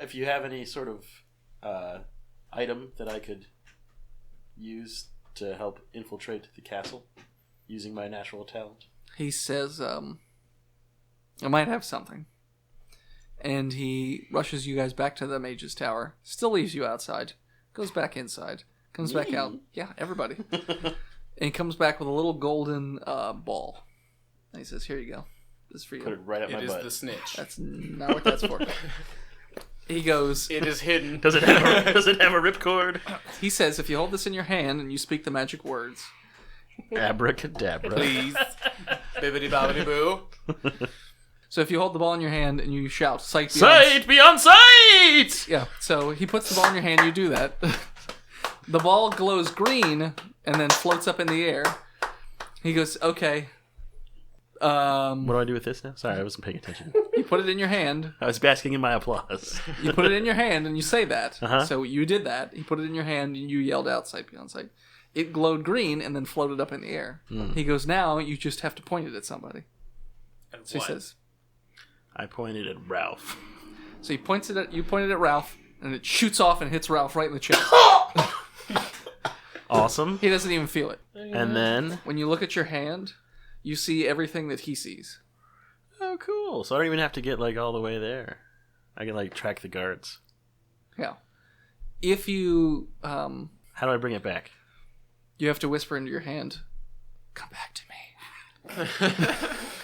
If you have any sort of item that I could use to help infiltrate the castle using my natural talent. He says, I might have something. And he rushes you guys back to the Mage's Tower. Still leaves you outside. Goes back inside. Comes back out. Yeah, everybody. And he comes back with a little golden ball. And he says, here you go. This is for you. Put it right up my It is butt. the snitch. That's not what that's for. He goes, It is hidden. Does it have a ripcord? he says, if you hold this in your hand and you speak the magic words, Abracadabra. Please. Bibbidi bobbidi boo. so if you hold the ball in your hand and you shout, sight beyond Sight beyond sight! Yeah, so he puts the ball in your hand, you do that. The ball glows green and then floats up in the air. He goes, okay. What do I do with this now? Sorry, I wasn't paying attention. You put it in your hand. I was basking in my applause. You put it in your hand and you say that. Uh-huh. So you did that. He put it in your hand and you yelled out, sight beyond sight. It glowed green and then floated up in the air. He goes, now you just have to point it at somebody. And So what? he says, I pointed at Ralph. so you pointed at Ralph, and it shoots off and hits Ralph right in the chest. Awesome. He doesn't even feel it. And then... When you look at your hand, you see everything that he sees. Oh, cool. So I don't even have to get, like, all the way there. I can, like, track the guards. Yeah. If you, How do I bring it back? you have to whisper into your hand, come back to me.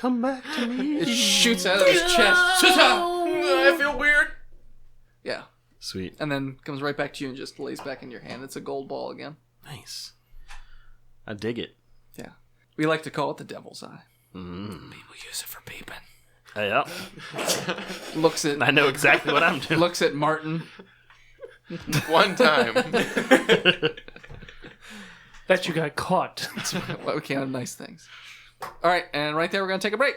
Come back to me. It shoots out of his chest. I feel weird. Yeah. Sweet. And then comes right back to you and just lays back in your hand. It's a gold ball again. Nice. I dig it. Yeah. We like to call it the devil's eye. Mm. People use it for peeping. Yeah. Looks at I know exactly what I'm doing. looks at Martin. One time. That you got caught. Why we can't have nice things. All right, and right there we're going to take a break.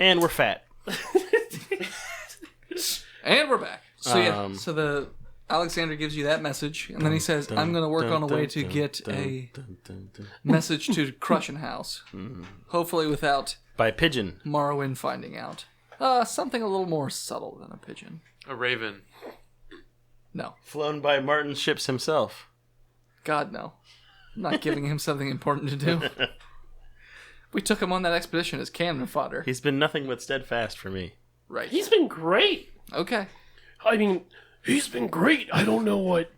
And we're fat. And we're back. So so the Alexander gives you that message, and then he says, I'm going to work on a way to get a message to Crushin' House. Hopefully without By pigeon. Morrowind finding out. Something a little more subtle than a pigeon. A raven. No. Flown by Martin Ships himself. God, no. I'm not giving him something important to do. We took him on that expedition as cannon fodder. He's been nothing but steadfast for me. Right. He's been great. Okay. I mean, he's been great. I don't know what.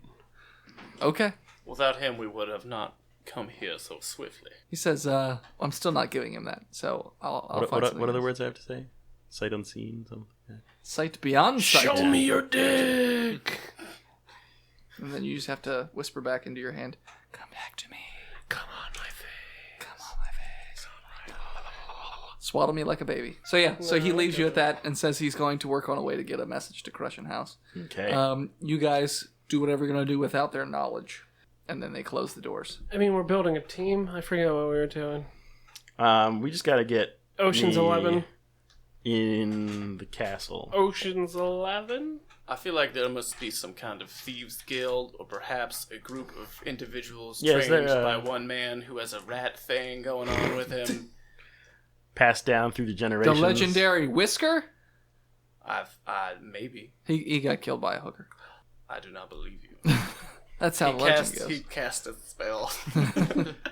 Okay. Without him, we would have not come here so swiftly. He says, I'm still not giving him that, so I'll find something What other else. words I have to say? Sight unseen? Something like that. Sight beyond sight. Show me your dick. And then you just have to whisper back into your hand, come back to me. Come on, my face. Come on my face. Swaddle me like a baby. So yeah, so he leaves you at that and says he's going to work on a way to get a message to Crushin' House. Okay. You guys do whatever you're going to do without their knowledge. And then they close the doors. I mean, we're building a team. I forget what we were doing. We just gotta get Ocean's the- 11. in the castle. Ocean's 11? I feel like there must be some kind of thieves guild, or perhaps a group of individuals Yeah, is trained there, by one man who has a rat thing going on with him. Passed down through the The generations. legendary Whisker? Maybe. He got killed by a hooker. I do not believe you. That's how the legend goes. He cast a spell.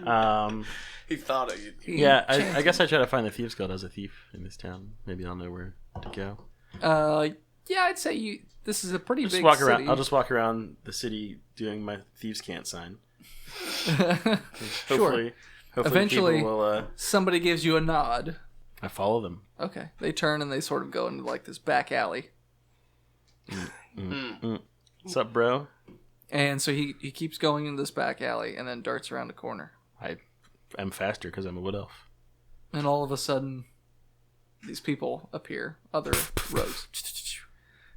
Um, He thought it. yeah, I guess I try to find the Thieves Guild as a thief in this town. Maybe I'll know where to go. Yeah, I'd say this is a pretty Just big walk city. around. I'll just walk around the city doing my thieves can't sign. Sure. Hopefully Eventually- people will. Somebody gives you a nod. I follow them. Okay. They turn and they sort of go into like this back alley. What's up, bro? And so he keeps going into this back alley and then darts around a corner. I'm faster because I'm a wood elf. And all of a sudden, these people appear, other rogues.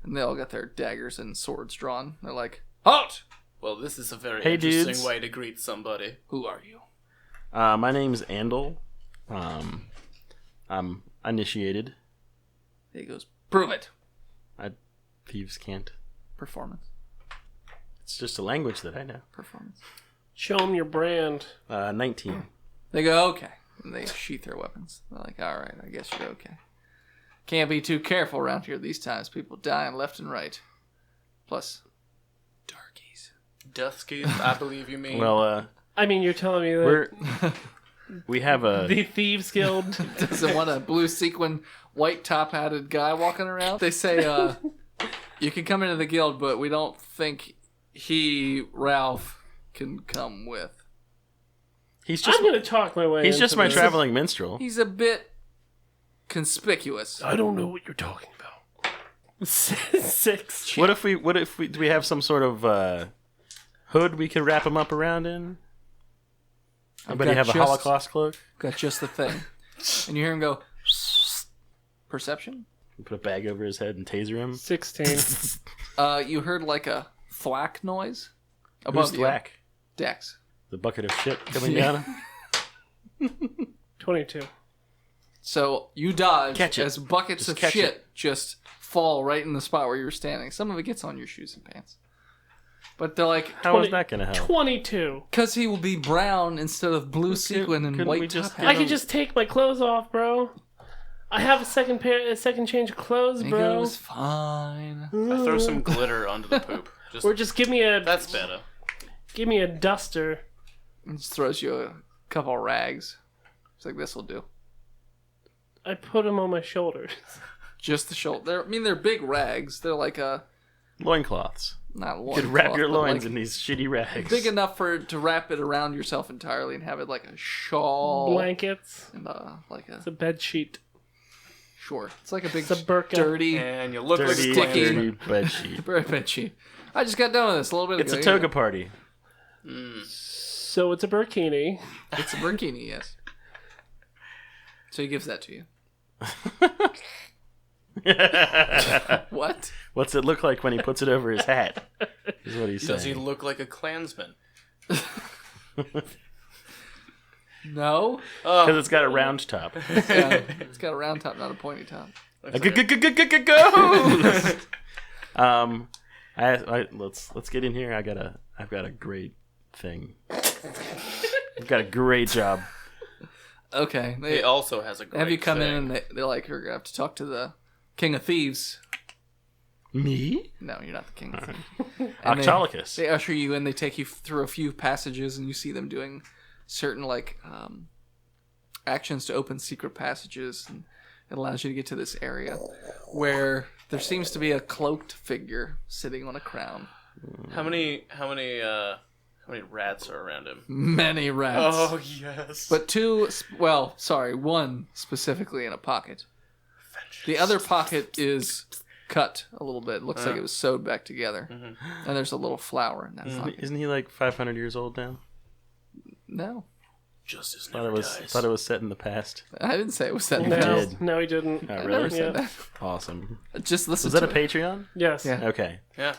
And they all got their daggers and swords drawn. They're like, halt! Well, this is a very Hey, interesting dudes. way to greet somebody. Who are you? My name's Andal. I'm initiated. He goes, prove it. Thieves can't. Performance. It's just a language that I know. Performance. Show him your brand. 19. They go, okay. And they sheath their weapons. They're like, all right, I guess you're okay. Can't be too careful around here these times. People dying left and right. Plus, darkies. Duskies, I believe you mean. Well, I mean, you're telling me that we have a the Thieves Guild. Doesn't want a blue sequin, white top-hatted guy walking around. They say, you can come into the guild, but we don't think Ralph, can come with. He's just I'm going to talk my way he's into just my this. traveling minstrel. He's a bit conspicuous. I don't know what you're talking about. 6. What if we do we have some sort of hood we could wrap him up around in? Anybody got have a just- Holocaust cloak? Got just the thing. And you hear him go, perception? Put a bag over his head and taser him. 16. You heard like a thwack noise above Who's you. Thwack? Dex. The bucket of shit coming down. 22. So you dodge Catch it. as buckets Just of catch shit it. just fall right in the spot where you were standing. Some of it gets on your shoes and pants. But they're like, How is that going to help? 22. because he will be brown instead of blue sequin and couldn't we white just top get hat. I can just take my clothes off, bro. I have a second change of clothes, He bro. goes, fine. I throw some glitter onto the poop. Just, Or just give me a that's better. duster. And just throws you a couple of rags. It's like, this will do. I put them on my shoulders. Just the shoulder. They're big rags. They're like a, Loincloths. not You loincloth, could wrap your but loins like in these shitty rags. big enough to wrap it around yourself entirely and have it like a shawl. Blankets. And like a, It's a bed sheet. sure. It's like a big, It's a burqa. dirty And you look like a Dirty, Klansman. dirty bedsheet. bed sheet. I just got done with this a little bit It's ago. a toga party. So it's a burkini. It's a burkini, yes. So he gives that to you. What? What's it look like when he puts it over his hat? Is what he's Does he saying. look like a Klansman? No. Because it's got a round top. Yeah, it's got a round top, not a pointy top. A ghost! Let's get in here. I've got a great thing. I've got a great job. Okay. He also has a great Have you come in thing. and they're like, you're going to have to talk to the King of Thieves. Me? No, you're not the King of Thieves. Octolicus. They usher you in, they take you through a few passages, and you see them doing certain, actions to open secret passages, and it allows you to get to this area where there seems to be a cloaked figure sitting on a crown. How many rats are around him? Many rats. Oh yes. But one specifically in a pocket. The other pocket is cut a little bit. It looks like it was sewed back together. And there's a little flower in that pocket. Isn't he like 500 years old now? No. Justice Thought never it was dies. thought it was set in the past. I didn't say it was that You fast. did. No, he didn't. Oh, I really? never said Yeah. that. Awesome. Just listen Was that to a it. Patreon? Yes. Yeah. Okay. Yeah.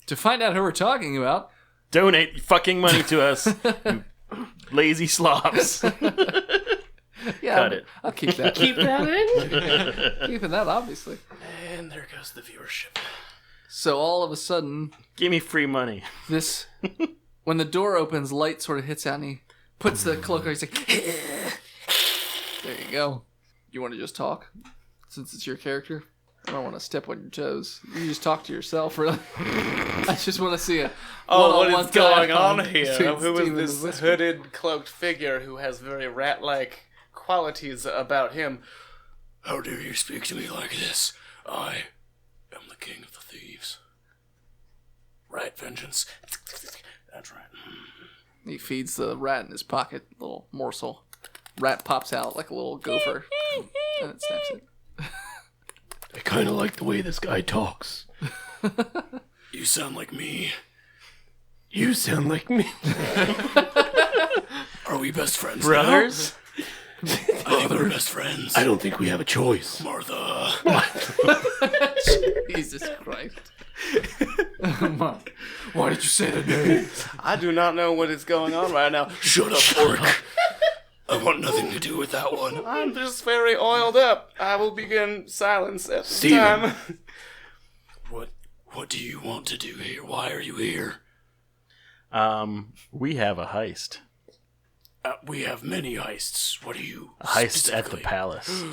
To find out who we're talking about, Donate fucking money to us, you lazy slobs. yeah, Cut it. I'll keep that. Keep that in. Keeping that, obviously. And there goes the viewership. So all of a sudden, Give me free money. when the door opens, light sort of hits out and he puts the cloak on. He's like, there you go. You want to just talk? Since it's your character? I don't want to step on your toes. You just talk to yourself, really. I just want to see a Oh, what one-on-one is going dialogue on here? between Who Steven is and this Whisper. hooded, cloaked figure who has very rat-like qualities about him? How dare you speak to me like this? I am the king of the thieves. Right, vengeance. That's right. He feeds the rat in his pocket, little morsel. Rat pops out like a little gopher, and it snaps it. I kind of like the way this guy talks. You sound like me. You sound like me. Are we best friends Brothers? now? I think we're best friends. I don't think we have a choice. Martha. Jesus Christ. Why did you say that name? I do not know what is going on right now. Shut up, orc. I want nothing to do with that one. I'm just very oiled up. I will begin silence at this Steven. time. What do you want to do here? Why are you here? We have a heist. We have many heists. What do you? A heist at the specifically- palace.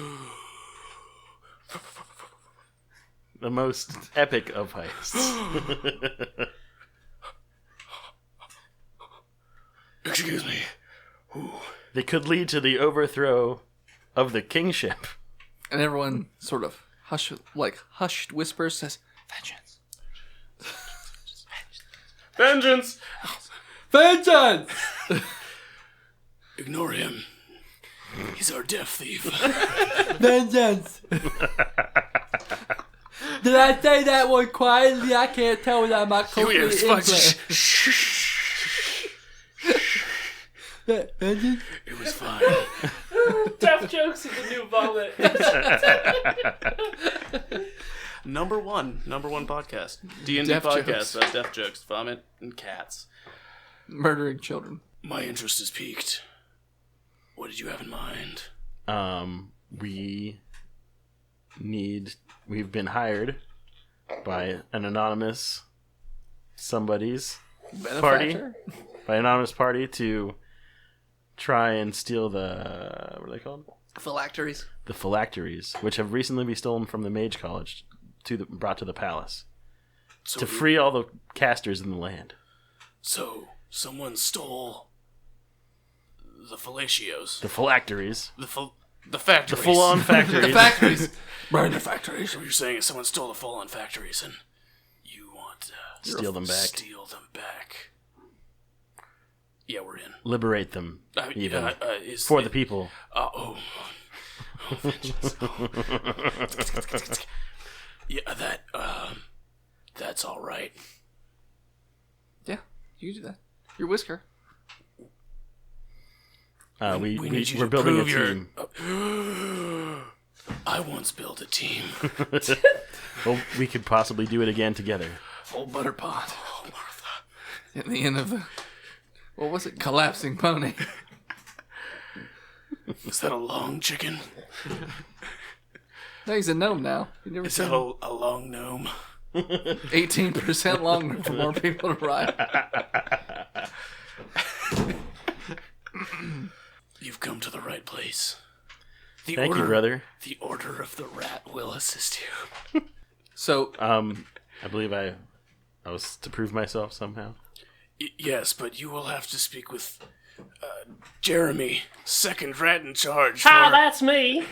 The most epic of heists. Excuse me. They could lead to the overthrow of the kingship. And everyone sort of hushed whispers says, "Vengeance! Vengeance! Vengeance!" Ignore him. He's our death thief. Vengeance! Did I say that one quietly? I can't tell that I'm not completely English. Vengeance? It was fine. Death jokes is the new vomit. Number one podcast. D&D Death podcast jokes. about death jokes, vomit, and cats. Murdering children. My interest is piqued. What did you have in mind? We've been hired by an anonymous somebody's party, by an anonymous party to try and steal what are they called? Phylacteries. The phylacteries, which have recently been stolen from the Mage College, brought to the palace, to free all the casters in the land. So, someone stole the fellatios. The phylacteries. The factories. The full-on factories. The factories. Burn the factories. So what you're saying is someone stole the full-on factories and you want to... Steal them back. Steal them back. Yeah, we're in. Liberate them, even. For the people. Vengeance. Yeah, that's all right. Yeah, you can do that. You're Whisker. We're building a team. I once built a team. Well, we could possibly do it again together. Old Butterpot. Oh, Martha. At the end of the... What was it? Collapsing pony. Is that a long chicken? No, he's a gnome now. Is that a long gnome? 18% longer for more people to ride. You've come to the right place. Thank you, brother. The Order of the Rat will assist you. So, I believe I was to prove myself somehow. Yes, but you will have to speak with Jeremy, second rat in charge. Hi, that's me.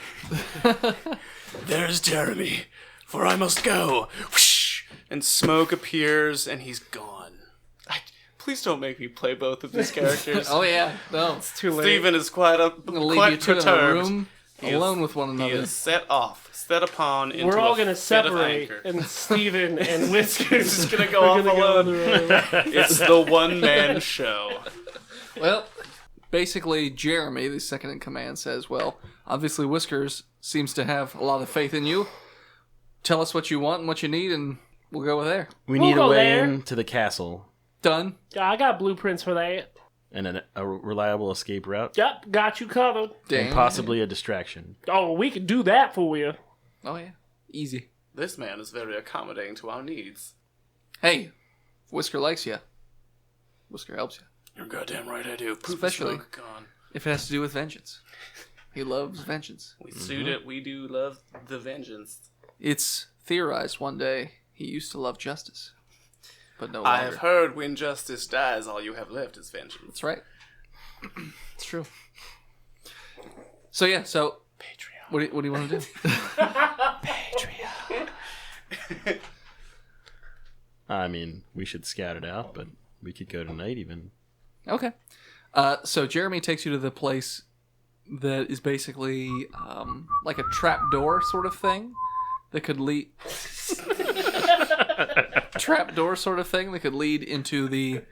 There's Jeremy, for I must go. Whoosh, and smoke appears, and he's gone. Please don't make me play both of these characters. oh yeah, no. It's too late. Stephen is quite I'm going to leave you two in a room alone with one another. He is set upon into We're all going to separate, and Steven and Whiskers is going to go off alone. Go It's the one-man show. Well, basically, Jeremy, the second in command, says, well, obviously Whiskers seems to have a lot of faith in you. Tell us what you want and what you need, and we'll go with there. We We'll need a go way there. into the castle Done. Yeah, I got blueprints for that. and a reliable escape route, Yep, got you covered. Dang. and possibly a distraction. Oh, we could do that for you. Oh, yeah. Easy. This man is very accommodating to our needs. Hey, Whisker likes you. Whisker helps you. You're goddamn right I do. Poop Especially- and smoke gone. If it has to do with vengeance. He loves vengeance. We suit it. We do love the vengeance. It's theorized one day he used to love justice. But no I longer. have heard when justice dies, all you have left is vengeance. That's right. It's true. So yeah, so Patreon. what do you want to do? Patreon. I mean, we should scout it out, but we could go tonight even. Okay. So Jeremy takes you to the place that is basically like a trap door sort of thing that could lead trap door sort of thing that could lead into the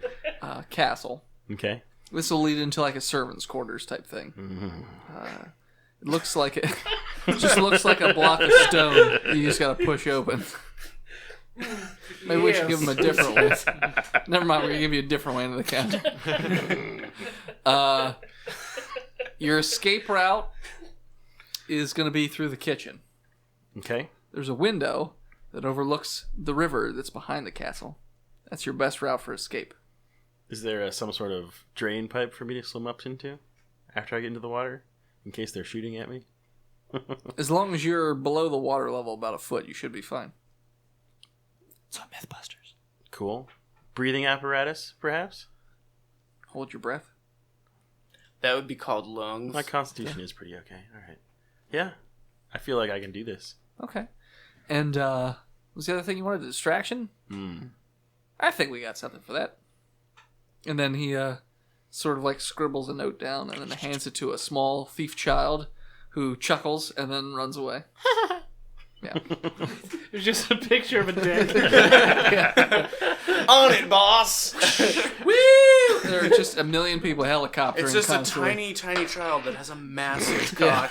castle. Okay. This will lead into like a servant's quarters type thing. It looks like it just looks like a block of stone you just gotta push open. Maybe we should give him a different one. Never mind, we're gonna give you a different way into the castle. Your escape route is gonna be through the kitchen. Okay. There's a window that overlooks the river that's behind the castle. That's your best route for escape. Is there some sort of drain pipe for me to swim up into after I get into the water, in case they're shooting at me? As long as you're below the water level about a foot, you should be fine. So Mythbusters. Cool. Breathing apparatus, perhaps? Hold your breath. That would be called lungs. My constitution is pretty okay. All right. Yeah. I feel like I can do this. Okay. And was the other thing you wanted a distraction? I think we got something for that. And then he sort of like scribbles a note down and then hands it to a small thief child who chuckles and then runs away. Yeah. It's just a picture of a dick. On it, boss! Woo! There are just a million people helicoptering. It's just constantly. a tiny child that has a massive cock.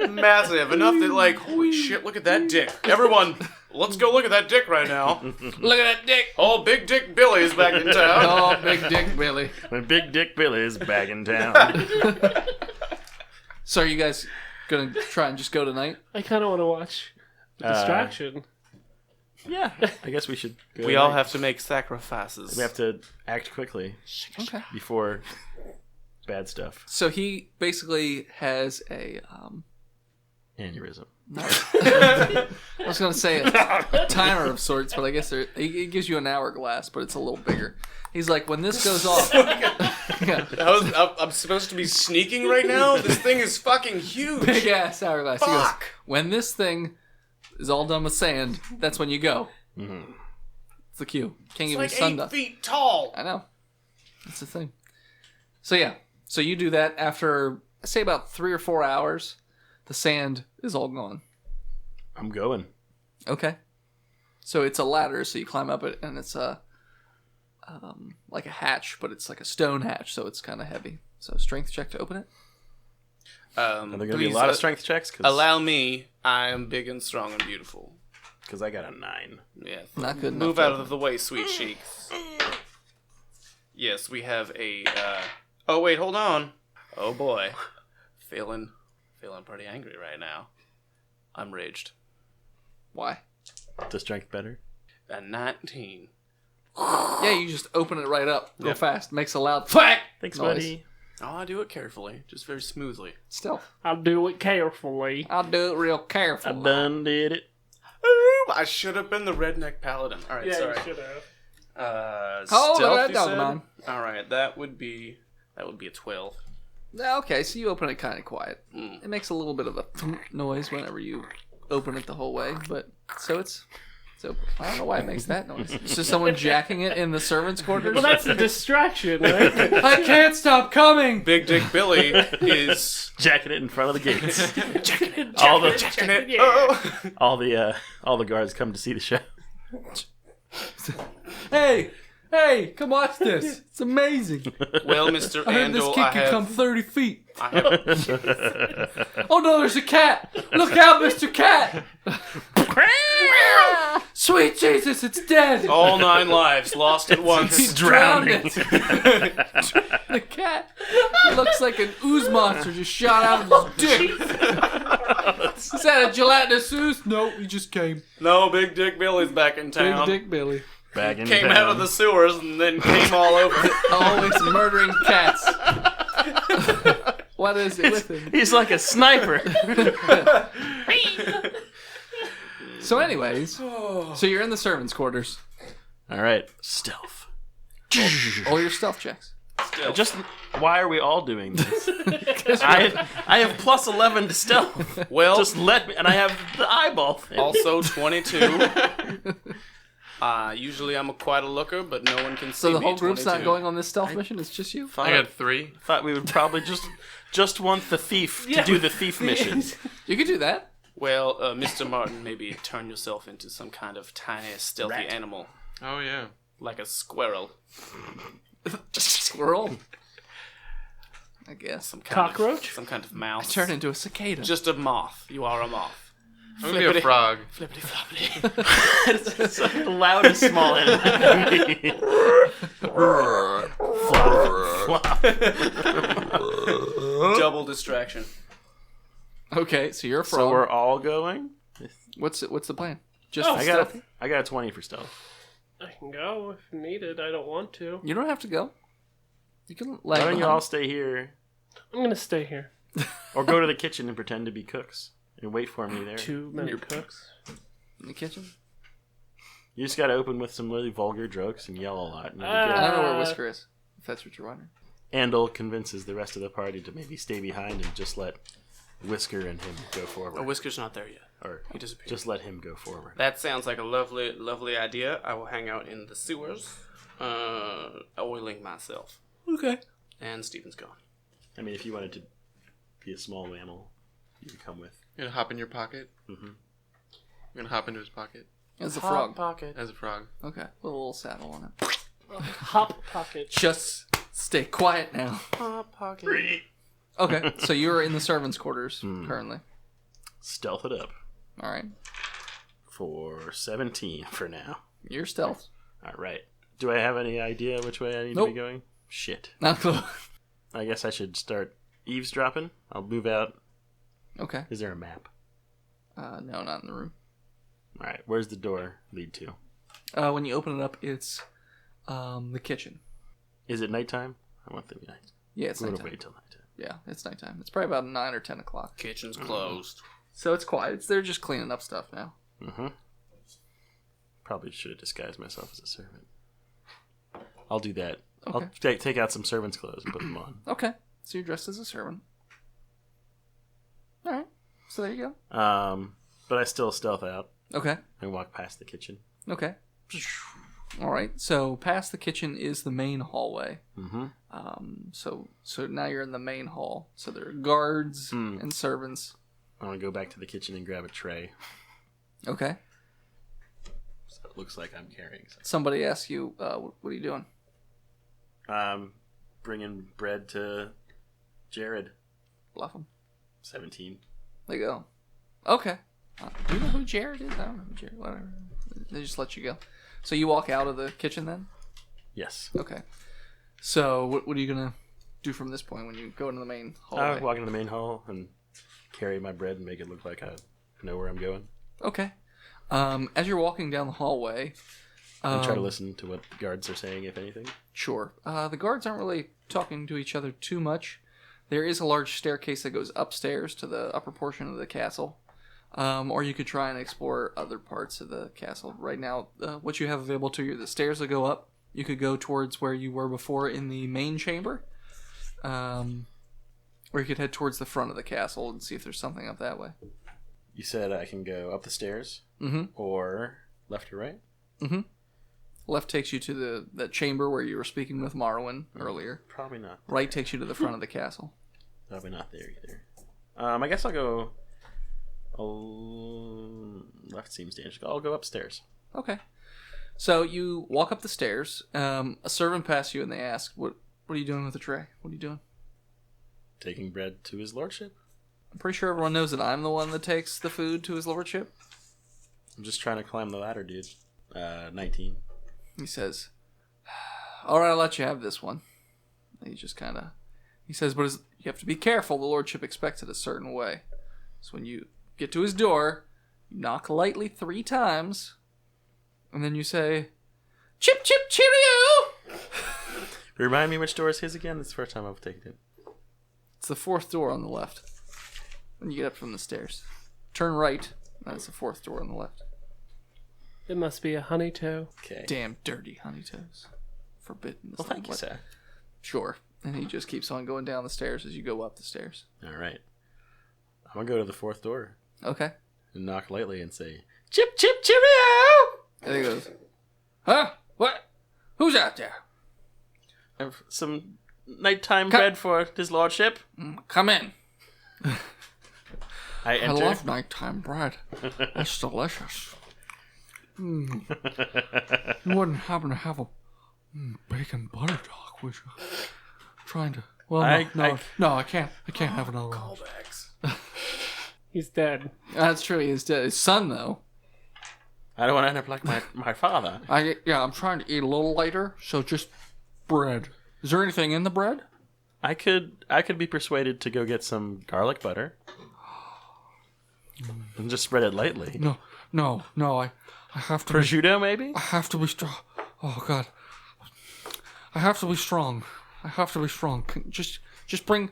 Massive. Enough that, like, holy shit, look at that dick. Everyone, Let's go look at that dick right now. Look at that dick. Oh, Big Dick Billy's back in town. Oh, Big Dick Billy. When Big Dick Billy is back in town. So are you guys gonna try and just go tonight? I kind of want to watch the distraction. Yeah, I guess we should go. We all have to make sacrifices. We have to act quickly Okay. before bad stuff. So he basically has a Aneurysm. I was going to say a timer of sorts, but I guess it gives you an hourglass, but it's a little bigger. He's like, when this goes off... Yeah, I'm supposed to be sneaking right now? This thing is fucking huge. big ass hourglass. He goes, Fuck. when this thing is all done with sand, that's when you go. Mm-hmm. It's the cue. Can't give It's you like sun 8 feet tall. I know. That's the thing. So yeah. So you do that after, say, about 3 or 4 hours. The sand is all gone. I'm going. Okay. So it's a ladder, so you climb up it, and it's like a hatch, but it's like a stone hatch, so it's kind of heavy. So strength check to open it. Are there going to be a Please, lot of strength checks? Allow me. I am big and strong and beautiful. Because I got a 9. Yeah. Not good Move enough. out of the way, sweet cheeks. Yes, we have a... Oh, wait, hold on. Oh, boy. Feeling pretty angry right now. I'm raged. Why? The strength better? A 19. Yeah, you just open it right up real fast. Makes a loud thwack. Thanks, noise. buddy. Oh, I do it carefully, just very smoothly. Stealth. I'll do it carefully. I'll do it real I careful. done did it. I should have been the redneck paladin. All right, sorry. you should have. Oh, Stealth, that you dog said? mine. All right, that would be a 12. Okay, so you open it kind of quiet. It makes a little bit of a noise whenever you open it the whole way, but so I don't know why it makes that noise. It's just someone jacking it in the servants' quarters. Well, that's a distraction, right? I can't stop coming. Big Dick Billy is Jacking it in front of the gates. jacking it. Yeah. Oh. all the guards come to see the show. Hey, come watch this. It's amazing. Well, Mr. I heard this Andal, kid I can come have, 30 feet. I have Oh no, there's a cat. Look out, Mr. Cat. Sweet Jesus, it's dead. all 9 lives lost at once. He drowned drowning. it. The cat looks like an ooze monster just shot out of his dick. Is that a gelatinous ooze? No, he just came. No, Big Dick Billy's back in Big town. Dick Billy. Back in Came town. out of the sewers and then came all over it. Always murdering cats. What is it with him? He's like a sniper. So anyways, so you're in the servants' quarters. All right, stealth. All your stealth checks. Just why are we all doing this? I have plus 11 to stealth. Well, Just let me, and I have the eyeball thing. also 22. Usually I'm quite a looker, but no one can see So the me whole at group's 22. not going on this stealth mission? It's just you? I got 3. Thought we would probably just want the thief to do the thief mission. You could do that. Well, Mr. Martin, maybe turn yourself into some kind of tiny, stealthy animal, Oh, yeah. like a squirrel. Squirrel. I guess. Some kind Cockroach? Of, some kind of mouse. Turn into a cicada. Just a moth. You are a moth. I'm going to be a frog. Flippity floppity. It's like the loudest small enemy. Flop. Double distraction. Okay, so you're a frog. So we're all going? What's the plan? Just Oh, stealthy? I got a 20 for stealth. I can go if needed. I don't want to. You don't have to go. You can Why lag don't you behind. all stay here I'm gonna stay here. or go to the kitchen and pretend to be cooks and wait for me there? Too many cooks. in the kitchen. You just got to open with some really vulgar jokes and yell a lot. And it'll be I good. don't know where Whisker is. If that's what you're wondering. Andal convinces the rest of the party to maybe stay behind and just let Whisker and him go forward. Oh, Whisker's not there yet. Or He disappeared. just let him go forward. That sounds like a lovely, lovely idea. I will hang out in the sewers, oiling myself. Okay. And Steven's gone. I mean, if you wanted to be a small mammal, you could come with. You're going to hop in your pocket? Mm-hmm. You're going to hop into his pocket As a frog. Pocket. as a frog. Okay. With a little saddle on it. Hop pocket. Just stay quiet now. Hot pocket. Okay. So you're in the servants' quarters currently. Stealth it up. All right. for 17 for now. Your stealth. All right. Do I have any idea which way I need Nope. to be going? Shit. Not close. I guess I should start eavesdropping. I'll move out. Okay. Is there a map? No, not in the room. All right. Where's the door lead to? When you open it up, it's the kitchen. Is it nighttime? I want the night. Yeah, it's I'm going nighttime. to wait till nighttime. Yeah, it's nighttime. It's probably about 9 or 10 o'clock. Kitchen's closed. So it's quiet. They're just cleaning up stuff now. Mm-hmm. Probably should have disguised myself as a servant. I'll do that. Okay. I'll take out some servant's clothes and put them on. Okay. So you're dressed as a servant. All right. So there you go. But I still stealth out Okay. and walk past the kitchen. Okay. All right. So past the kitchen is the main hallway. Mm-hmm. So now you're in the main hall. So there are guards and servants. I want to go back to the kitchen and grab a tray. Okay. So it looks like I'm carrying something. Somebody asks you, what are you doing? Bringing bread to Jared. Bluff them. 17. They go, okay. Do you know who Jared is? I don't know who Jared. Whatever. They just let you go. So you walk out of the kitchen then? Yes. Okay. So what are you gonna do from this point when you go into the main hallway? I'll walk into the main hall and carry my bread and make it look like I know where I'm going. Okay. As you're walking down the hallway, And try to listen to what the guards are saying, if anything. sure. The guards aren't really talking to each other too much. There is a large staircase that goes upstairs to the upper portion of the castle. Or you could try and explore other parts of the castle. Right now, what you have available to you are the stairs that go up. You could go towards where you were before in the main chamber. Or you could head towards the front of the castle and see if there's something up that way. You said I can go up the stairs, Mm-hmm. or left or right? Mm-hmm. Left takes you to that chamber where you were speaking with Marwin earlier. Probably not. Right takes you to the front of the castle. Probably not there either. I guess I'll go... left seems dangerous. I'll go upstairs. Okay. So you walk up the stairs. A servant passes you and they ask, What are you doing with the tray? What are you doing? Taking bread to his lordship. I'm pretty sure everyone knows that I'm the one that takes the food to his lordship. I'm just trying to climb the ladder, dude. 19. He says, all right, I'll let you have this one. And he just kind of... He says, but you have to be careful. The lordship expects it a certain way. So when you get to his door, you knock lightly 3 times, and then you say, chip, chip, cheerio! Remind me which door is his again? It's the first time I've taken it. It's the 4th door on the left. When you get up from the stairs. Turn right, and that's the 4th door on the left. It must be a honey toe. Okay. Damn dirty honey toes. Forbidden. Well, thank you, sir. Sure. And he just keeps on going down the stairs as you go up the stairs. All right. I'm going to go to the 4th door Okay. and knock lightly and say, chip, chip, cheerio! And he goes, huh? What? Who's out there? I have some nighttime bread for his lordship. Come in. I enter. I love nighttime bread. It's delicious. You wouldn't happen to have a bacon butter dog, would you? Trying to... Well, no, I can't. I can't have another one. He's dead. That's true. He is dead. His son, though. I don't want to end up like my father. I'm trying to eat a little later, so just bread. Is there anything in the bread? I could be persuaded to go get some garlic butter and just spread it lightly. No. I have to Prosciutto, maybe? I have to be strong. Oh, God. I have to be strong. Just bring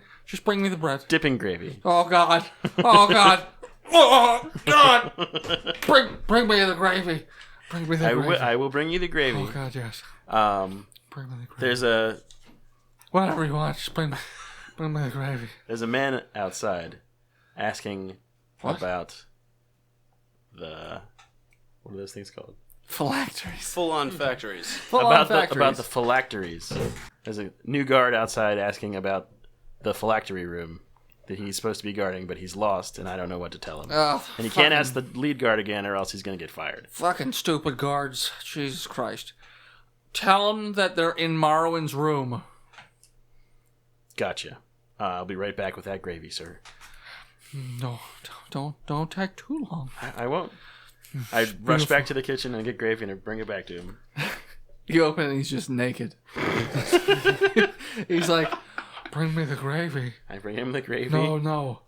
me the bread. Dipping gravy. Oh, God. Oh, God. Oh, God. Bring me the gravy. Bring me the gravy. I will bring you the gravy. Oh, God, yes. Bring me the gravy. There's a Whatever you want, just bring me the gravy. There's a man outside asking What? about the... What are those things called? Phylacteries. Full-on factories. About the phylacteries. There's a new guard outside asking about the phylactery room that he's supposed to be guarding, but he's lost, and I don't know what to tell him. Oh, And he can't ask the lead guard again, or else he's going to get fired. Fucking stupid guards. Jesus Christ. Tell them that they're in Marwin's room. Gotcha. I'll be right back with that gravy, sir. No, don't take too long. I won't. I rush back to the kitchen and get gravy and bring it back to him. You open it and he's just naked. He's like, bring me the gravy. I bring him the gravy. No.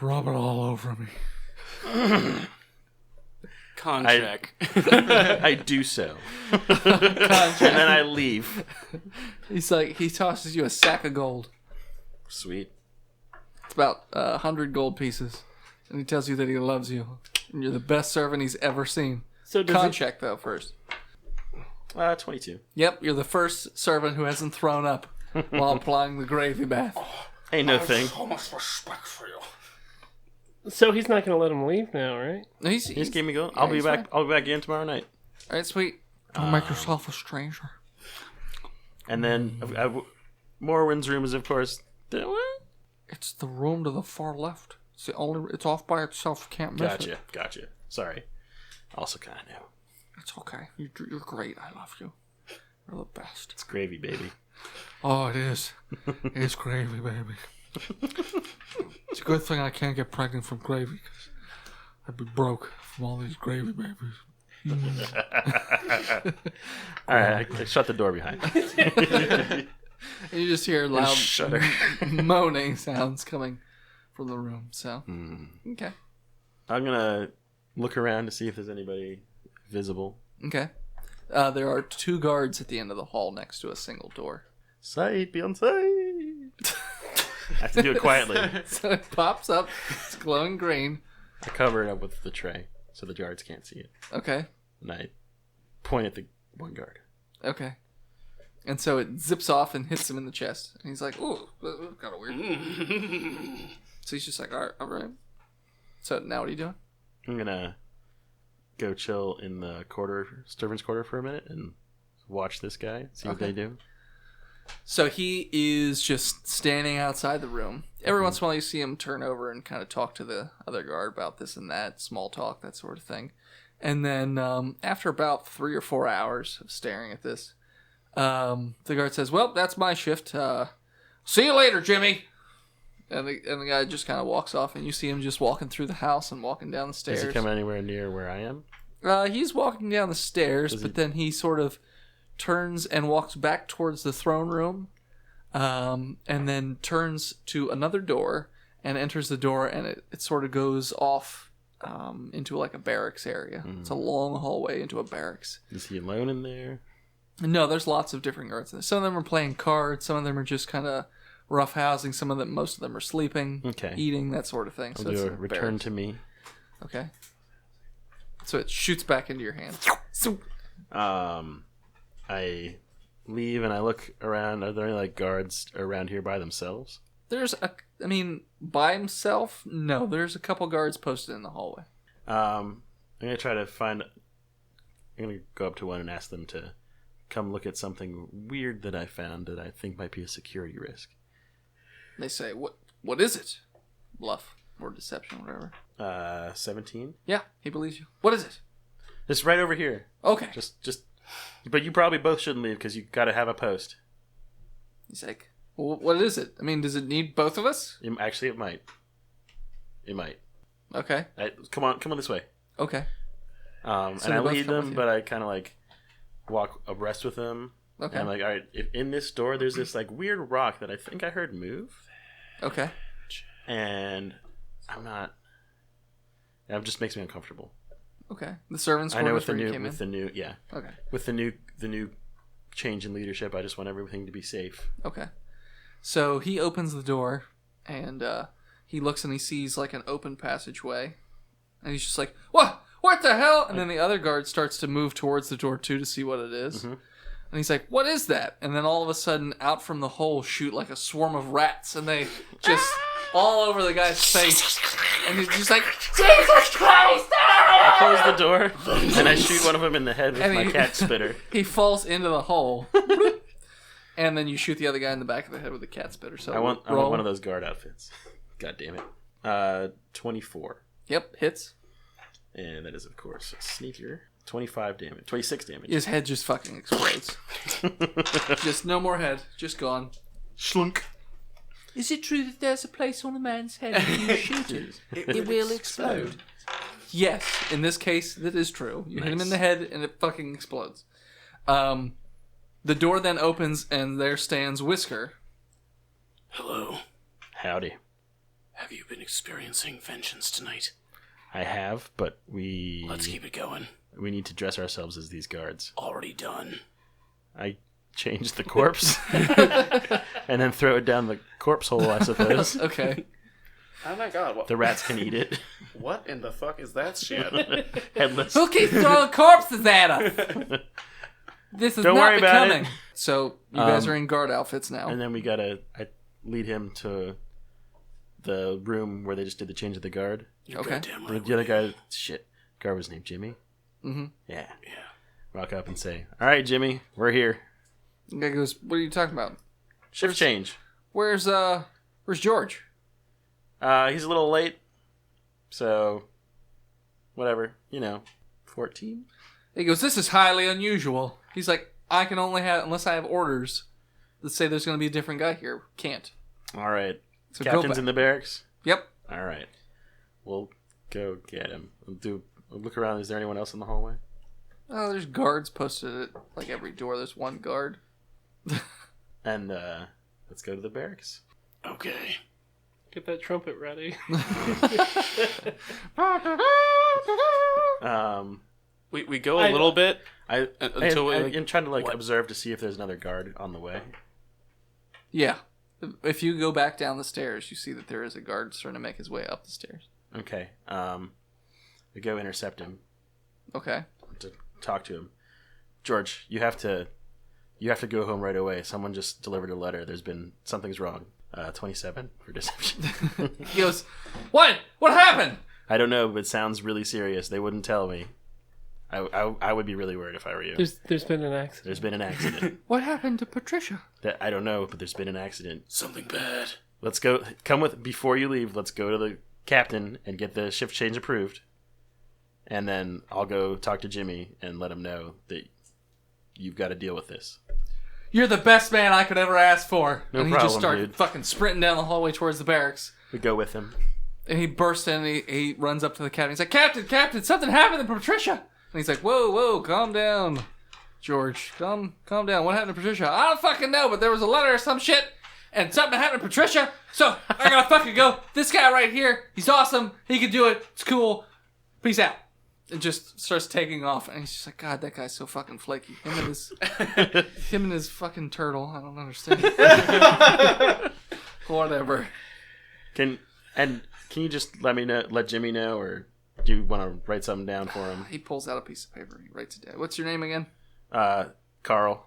Rub it all over me. Con check. I do so. And then I leave. He's like, he tosses you a sack of gold. Sweet. It's about 100 gold pieces. And he tells you that he loves you. And you're the best servant he's ever seen. So does Con it, check, though, first. 22. Yep, you're the first servant who hasn't thrown up while applying the gravy bath. Ain't no thing. So much respect for you. so he's not going to let him leave now, right? No, He just gave me gold. I'll be he's back. fine. I'll be back in tomorrow night. All right, sweet. Don't make yourself a stranger. And then Morwin's room is, of course. What? It's the room to the far left. It's the only. It's off by itself. You can't miss it. Gotcha. Sorry. Also kind of new. It's okay. You're great. I love you. You're the best. It's gravy, baby. Oh, it is. It's gravy, baby. It's a good thing I can't get pregnant from gravy, because I'd be broke from all these gravy babies. All right, I shut the door behind. And you just hear loud Shudder. moaning sounds coming from the room. So, okay. I'm gonna look around to see if there's anybody visible. Okay. There are 2 guards at the end of the hall next to a single door. Sight, be on sight. I have to do it quietly. So it pops up. It's glowing green. I cover it up with the tray so the guards can't see it. Okay. And I point at the one guard. Okay. And so it zips off and hits him in the chest. And he's like, ooh, that was kind of weird. So he's just like, all right. So now what are you doing? I'm gonna go chill in the servants' quarter for a minute and watch this guy, see what they do. So he is just standing outside the room. Every once in a while you see him turn over and kind of talk to the other guard about this and that, small talk, that sort of thing. And then after about 3 or 4 hours of staring at this, the guard says, well, that's my shift. See you later, Jimmy. And the guy just kind of walks off, and you see him just walking through the house and walking down the stairs. Does he come anywhere near where I am? He's walking down the stairs, but then he sort of turns and walks back towards the throne room, and then turns to another door and enters the door, and it sort of goes off into like a barracks area. It's a long hallway into a barracks. Is he alone in there? No, there's lots of different guards in there. Some of them are playing cards. Some of them are just kind of roughhousing. Most of them are sleeping, eating, that sort of thing. I'll So do it's a return to me. Okay. So it shoots back into your hand. I leave and I look around. Are there any like guards around here by themselves? By himself? No, there's a couple guards posted in the hallway. I'm gonna try to find. I'm gonna go up to one and ask them to come look at something weird that I found that I think might be a security risk. They say, "What is it?" Bluff or deception, whatever. 17. Yeah, he believes you. What is it? It's right over here. Okay. Just. But you probably both shouldn't leave because you got to have a post. He's like, well, what is it? I mean, does it need both of us? Actually, it might. It might. Okay. Come on this way. Okay. And So I they both lead come with them, you. but I kind of like walk abreast with them. Okay. And I'm like, all right, if in this door there's this like weird rock that I think I heard move. Okay. And I'm not. It just makes me uncomfortable. Okay. The servants' I know quarters where you came in. Okay. With the new change in leadership, I just want everything to be safe. Okay. So he opens the door, and he looks and he sees like an open passageway, and he's just like, "What? What the hell?" And then the other guard starts to move towards the door too to see what it is. And he's like, "What is that?" And then all of a sudden, out from the hole shoot like a swarm of rats, and they just all over the guy's face. And he's just like, "Jesus Christ!" I close the door and I shoot one of them in the head with And my he- cat spitter. He falls into the hole. And then you shoot the other guy in the back of the head with a cat spitter. So I want roll. one of those guard outfits. God damn it. 24. Yep, hits. And that is, of course, a sneaker. 25 damage. 26 damage. His head just fucking explodes. Just no more head. Just gone. Schlunk. Is it true that there's a place on a man's head if you shoot it? It will explode. Yes, in this case, that is true. You hit him in the head, and it fucking explodes. The door then opens, and there stands Whisker. Hello. Howdy. Have you been experiencing vengeance tonight? I have, but we... Let's keep it going. We need to dress ourselves as these guards. Already done. I change the corpse and then throw it down the corpse hole, I suppose. Okay. Oh my god. What? The rats can eat it. What in the fuck is that shit? Headless. Who keeps throwing corpses at us? This is Don't not worry about becoming. it. So you guys are in guard outfits now. And then I lead him to the room where they just did the change of the guard. You're Okay. goddamn right. The other guy, guard was named Jimmy. Mm-hmm. Yeah. Walk up and say, "All right, Jimmy, we're here. The guy goes, "What are you talking about? Shift change." Where's George?" He's a little late, so whatever. 14. He goes, "This is highly unusual." He's like, "I can only have, unless I have orders that say there's going to be a different guy here. Can't." All right. So go Captain's back. in the barracks. Yep. All right. We'll go get him. We'll look around. Is there anyone else in the hallway? Oh, there's guards posted at like every door. There's one guard. And let's go to the barracks. Okay. Get that trumpet ready. We go a little bit until I'm trying to observe to see if there's another guard on the way. Yeah. If you go back down the stairs, you see that there is a guard starting to make his way up the stairs. Okay. We go intercept him Okay. to talk to him. George, you have to go home right away. Someone just delivered a letter. Something's wrong. 27 for deception. He goes, "What? What happened?" I don't know, but it sounds really serious. They wouldn't tell me. I would be really worried if I were you. There's been an accident. There's been an accident. What happened to Patricia? That I don't know, but there's been an accident. something bad. Let's go. Before you leave. Let's go to the captain and get the shift change approved, and then I'll go talk to Jimmy and let him know that you've got to deal with this. You're the best man I could ever ask for. No and he problem, just started dude. fucking sprinting down the hallway towards the barracks. We go with him. And he bursts in and he runs up to the captain. He's like, Captain, something happened to Patricia. And he's like, whoa, calm down, George. Calm down. What happened to Patricia? I don't fucking know, but there was a letter or some shit. And something happened to Patricia. So I gotta fucking go. This guy right here, he's awesome. He can do it. It's cool. Peace out. And just starts taking off. And he's just like, God, that guy's so fucking flaky. Him and his fucking turtle. I don't understand. Whatever. Can you just let Jimmy know, or do you want to write something down for him? He pulls out a piece of paper. He writes it down. What's your name again? Carl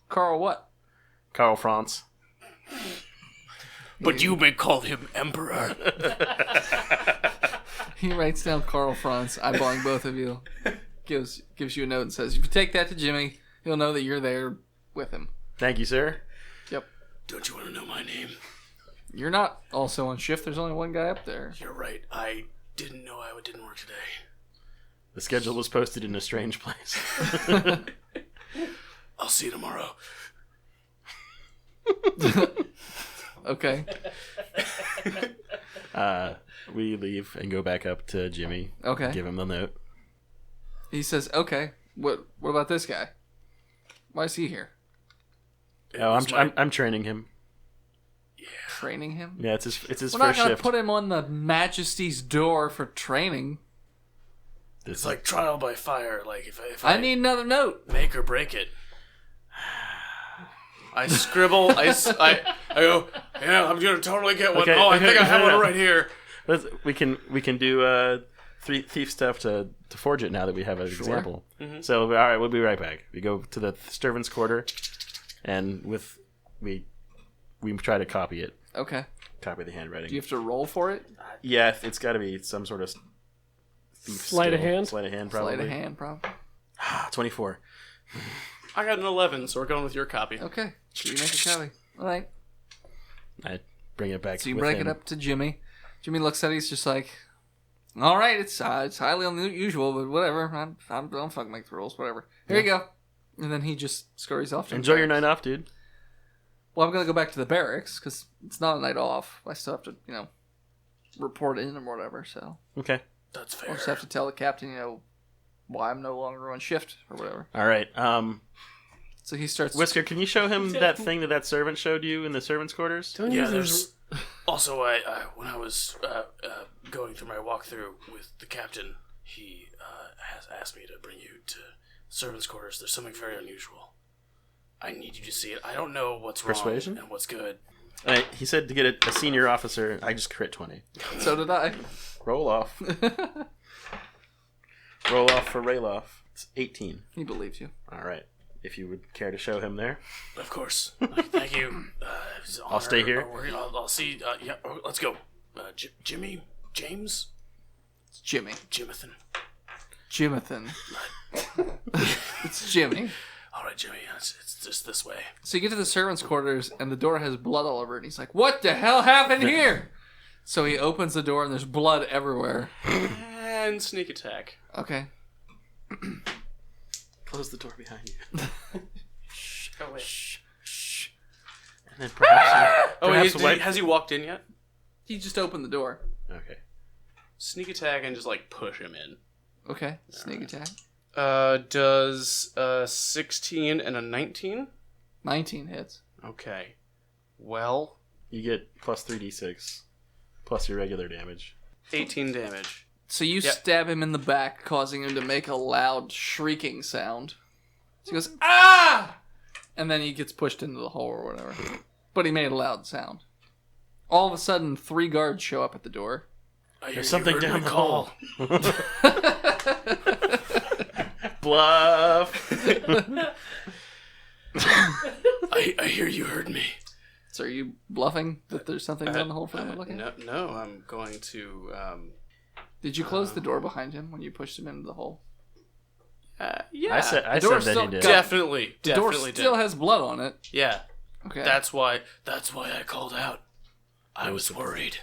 Carl France. But you may call him Emperor. He writes down Carl Franz, eyeballing both of you. Gives you a note and says, if you take that to Jimmy, he'll know that you're there with him. Thank you, sir. Yep. Don't you want to know my name? You're not also on shift. There's only one guy up there. You're right. I didn't know I didn't work today. The schedule was posted in a strange place. I'll see you tomorrow. Okay. We leave and go back up to Jimmy. Okay. Give him the note. He says, okay, what about this guy? Why is he here? I'm training him. Training him? Yeah, it's his We're not first going to shift. put him on the Majesty's door for training. It's like trial by fire. Like if I need another note. make or break it. I scribble. I go. Yeah, I'm gonna totally get one. Okay, I okay, think I have no, one no. right here. We can do thief stuff to forge it now that we have an example. Mm-hmm. So all right, we'll be right back. We go to the servants' quarter, and we try to copy it. Okay. Copy the handwriting. Do you have to roll for it? Yeah, it's got to be some sort of thief Sleight of skill. hand? Sleight of hand, probably. Sleight of hand, probably. 24. I got an 11, so we're going with your copy. Okay. So you make a copy. All right. I bring it back. So you with break him. it up to Jimmy. Jimmy looks at it. He's just like, all right, it's highly unusual, but whatever. I don't fucking make the rules. Whatever. Here you go. And then he just scurries off. To Enjoy the your barracks. night off, dude. Well, I'm gonna go back to the barracks because it's not a night off. I still have to, report in or whatever. So Okay. That's fair. We'll just have to tell the captain, why I'm no longer on shift or whatever. All right. So he starts. Whisker, can you show him that thing that servant showed you in the servants' quarters? Don't Yeah, use there's... Also, when I was going through my walkthrough with the captain, he has asked me to bring you to servants' quarters. There's something very unusual. I need you to see it. I don't know what's Persuasion? wrong and what's good. He said to get a senior officer. I just crit 20. So did I. Roll off. Roll off for Rayloff. It's 18. He believes you. All right. If you would care to show him there. Of course. Thank you. It's an I'll stay here. I'll see. Yeah, let's go. Jimmy? James? It's Jimmy. Jimathan. Jimathan. It's Jimmy. All right, Jimmy. It's just this way. So you get to the servants' quarters, and the door has blood all over it. And he's like, "What the hell happened here?" So he opens the door, and there's blood everywhere. And sneak attack. Okay. Close the door behind you. Shh. And then perhaps Has he walked in yet? He just opened the door. Okay. Sneak attack and just push him in. Okay. Sneak attack. Does 16 and a 19? 19 hits. Okay. Well, You get plus 3d6 plus your regular damage. 18 damage. So you Yep. stab him in the back, causing him to make a loud shrieking sound. So he goes, "Ah!" And then he gets pushed into the hole or whatever. But he made a loud sound. All of a sudden, 3 guards show up at the door. There's something down the hall. Bluff. I hear you heard me. So are you bluffing that there's something down the hole for them to look at? No, I'm going to... Did you close the door behind him when you pushed him into the hole? yeah. I said door that still he did. got- Definitely. The door Definitely still did. has blood on it. Yeah. Okay. That's why I called out. I was worried.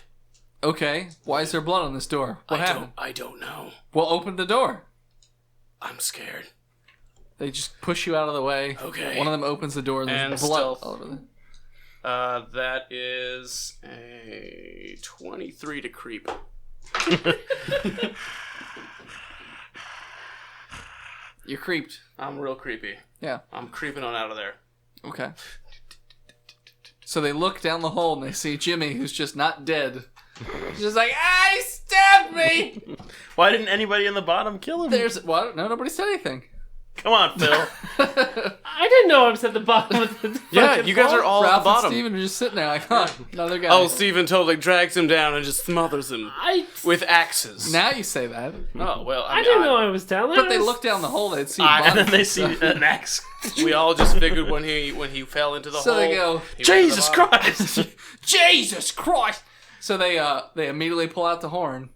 Okay. Why is there blood on this door? What happened? I don't know. Well, open the door. I'm scared. They just push you out of the way. Okay. One of them opens the door and there's And blood stealth. all over the... That is a 23 to creep. You're creeped. I'm real creepy. Yeah. I'm creeping on out of there. Okay. So they look down the hole and they see Jimmy, who's just not dead. He's just like, "He stabbed me!" Why didn't anybody in the bottom kill him? There's... What? No, nobody said anything. Come on, Phil. I didn't know I was at the bottom of the Yeah, fucking you guys hole. are all Ralph at the bottom. and Steven are just sitting there like, another guy. Oh, Steven totally drags him down and just smothers him with axes. Now you say that. Oh, well, I didn't know I was down there. But they look down the hole, they'd see And bodies. then they see an axe. We all just figured when he fell into the So hole. they go, he went to the Jesus bottom. Christ! Jesus Christ! So they immediately pull out the horn.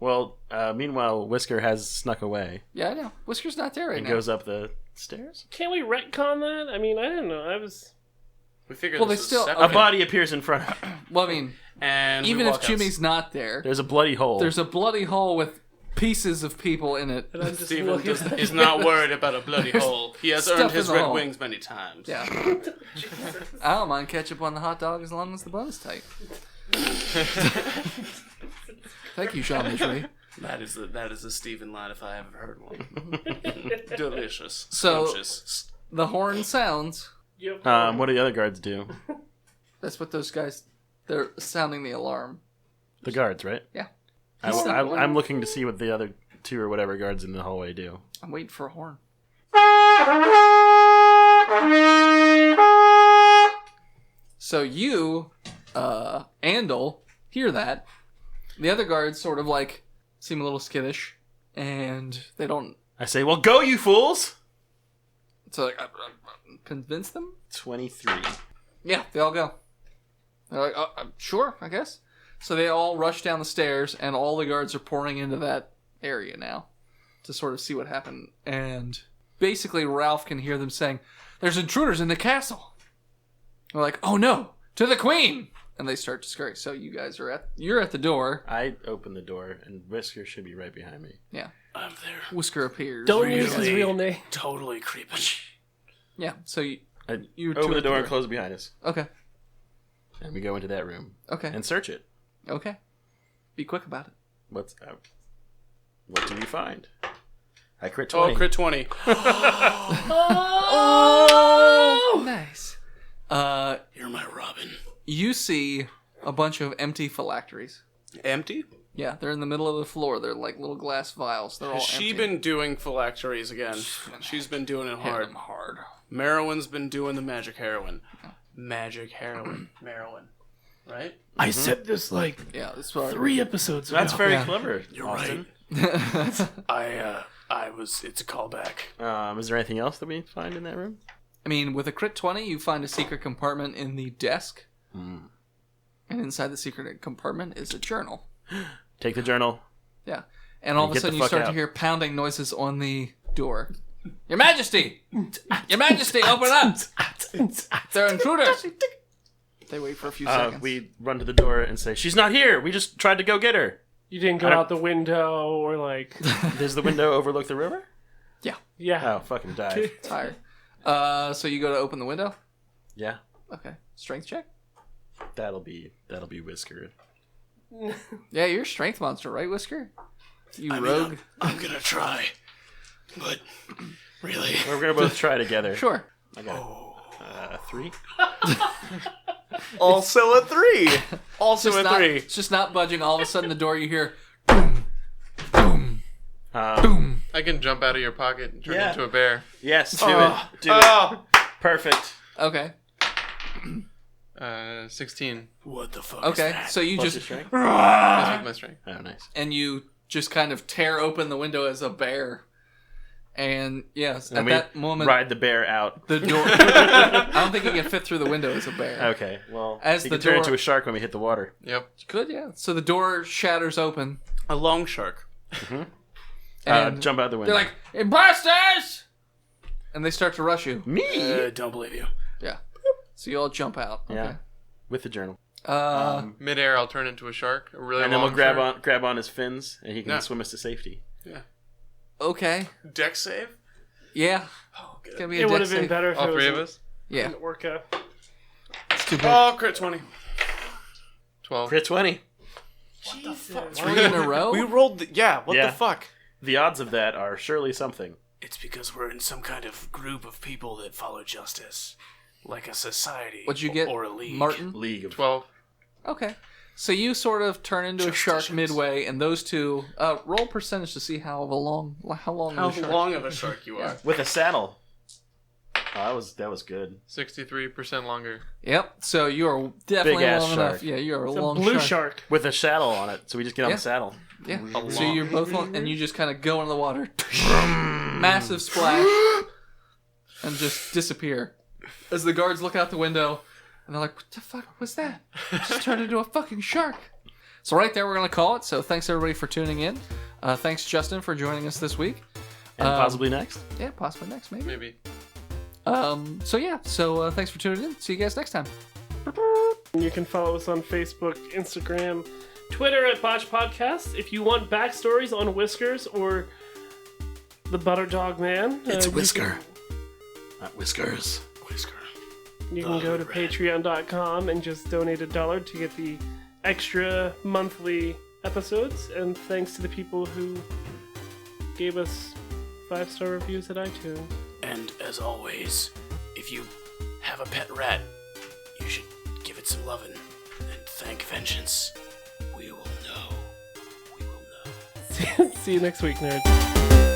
Well, meanwhile, Whisker has snuck away Yeah, I know. Whisker's not there right and now. goes up the stairs. Can't we retcon that? I mean, I didn't know. I was. We figured Well, this they was still- separate. A body appears in front of him. Well, I mean, And we even if walk Jimmy's not there, There's a bloody hole. there's a bloody hole with pieces of people in it. And I'm just Steven looking is not worried about a bloody hole. He has stuff earned in his the red hole. wings many times. Yeah. I don't mind ketchup on the hot dog as long as the bun's tight. Thank you, Jean Michery. That is a Steven line if I ever heard one. Delicious. So- Scrumptious. The horn sounds. What do the other guards do? That's what those guys... They're sounding the alarm. The guards, right? Yeah. I'm looking to see what the other 2 or whatever guards in the hallway do. I'm waiting for a horn. So you, Andal, hear that. The other guards sort of seem a little skittish, and they don't... I say, well, go, you fools! So convince them? 23. Yeah, they all go. They're like, sure, I guess. So they all rush down the stairs, and all the guards are pouring into that area now to sort of see what happened. And basically, Ralph can hear them saying, "There's intruders in the castle." They're like, "Oh no, to the queen!" And they start to scurry. So you guys are you're at the door. I open the door, and Whisker should be right behind me. Yeah. I'm there. Whisker appears. Don't use his real name. Totally creeping. Yeah. So you I two open the at door and close it behind us. Okay. And we go into that room Okay. and search it. Okay. Be quick about it. What's out? What do you find? I crit 20. Oh, crit 20. Oh, nice. You're my Robin. You see a bunch of empty phylacteries. Empty? Yeah, they're in the middle of the floor. They're like little glass vials. They're all Has she empty. been doing phylacteries again? She's been doing it hard. Hit 'em hard. Merowyn's been doing the magic heroin. Magic heroin. Merowyn. Right? I said this like Yeah, that's what 3 episodes ago. That's very Yeah. clever. You're Austin. It's a callback. Is there anything else that we find in that room? I mean, with a crit 20, you find a secret compartment in the desk. And inside the secret compartment is a journal. Take the journal. Yeah. And all of a Get the sudden you fuck start to out. hear pounding noises on the door. Your Majesty! Your Majesty, open up! They're intruders! They wait for a few seconds. We run to the door and say, "She's not here. We just tried to go get her." You didn't go I don't- out the window or like... Does the window overlook the river? Yeah. Oh, fucking dive. Tired. So you go to open the window? Yeah, Okay. Strength check? that'll be Whisker. Yeah, you're a strength monster, right, Whisker? You rogue? I'm gonna try. But, really? We're gonna both try together. Sure. I got 3. Also a 3. Also a 3. It's just not budging. All of a sudden, the door you hear. I can jump out of your pocket and turn Yeah. into a bear. Yes, do it. Do it. Perfect. Okay. 16. What the fuck Okay. is that? So you Plus just. your strength. That's with my strength. Oh, nice. And you just kind of tear open the window as a bear. And yes, And at we that moment, ride the bear out. the door. I don't think you can fit through the window as a bear. Okay, well, As you the can turn door- into a shark when we hit the water. Yep. Good, yeah. So the door shatters open. A long shark. And Jump out the window. they're like, imposters! And they start to rush you. me? Don't believe you. Yeah. So you all jump out. Okay. Yeah, with the journal. Midair, I'll turn into a shark. A really And then we'll long grab shark. on his fins, and he can Yeah. swim us to safety. Okay. Deck save? Yeah. Oh, It's good. gonna be a It would dex have been save. better if All it three was of us? Yeah. an orca. It's too bad. Oh, crit 20. 12. Crit 20. What the fuck? 3 in a row? We rolled the... Yeah, what Yeah. the fuck? The odds of that are surely something. It's because we're in some kind of group of people that follow justice. Like a society. What'd you get, Or a league. Martin? League of 12. Okay. So you sort of turn into a shark Justicians. midway, and those two roll percentage to see how long How the shark. long of a shark you are. with a saddle. Oh, that was good. 63% longer. Yep. So you are definitely Big-ass long enough. shark. Yeah, you are It's a a long blue shark. shark. With a saddle on it, so we just get on Yeah. the saddle. Yeah. A So long- you're both on, and you just kind of go in the water, massive splash, and just disappear. As the guards look out the window, and they're like, "What the fuck was that? It just turned into a fucking shark." So right there, we're gonna call it. So thanks everybody for tuning in. Thanks Justin for joining us this week. And possibly next. Yeah, possibly next, maybe. Maybe. So thanks for tuning in. See you guys next time. You can follow us on Facebook, Instagram, Twitter at Botched Podcast. If you want backstories on Whiskers or the Butter Dog Man, It's you Whisker. Not whiskers. Whisker. You can go to patreon.com and just donate $1 to get the extra monthly episodes. And thanks to the people who gave us 5-star reviews at iTunes. And as always, if you have a pet rat, you should give it some lovin' and thank vengeance. We will know. We will know. See you next week, nerds.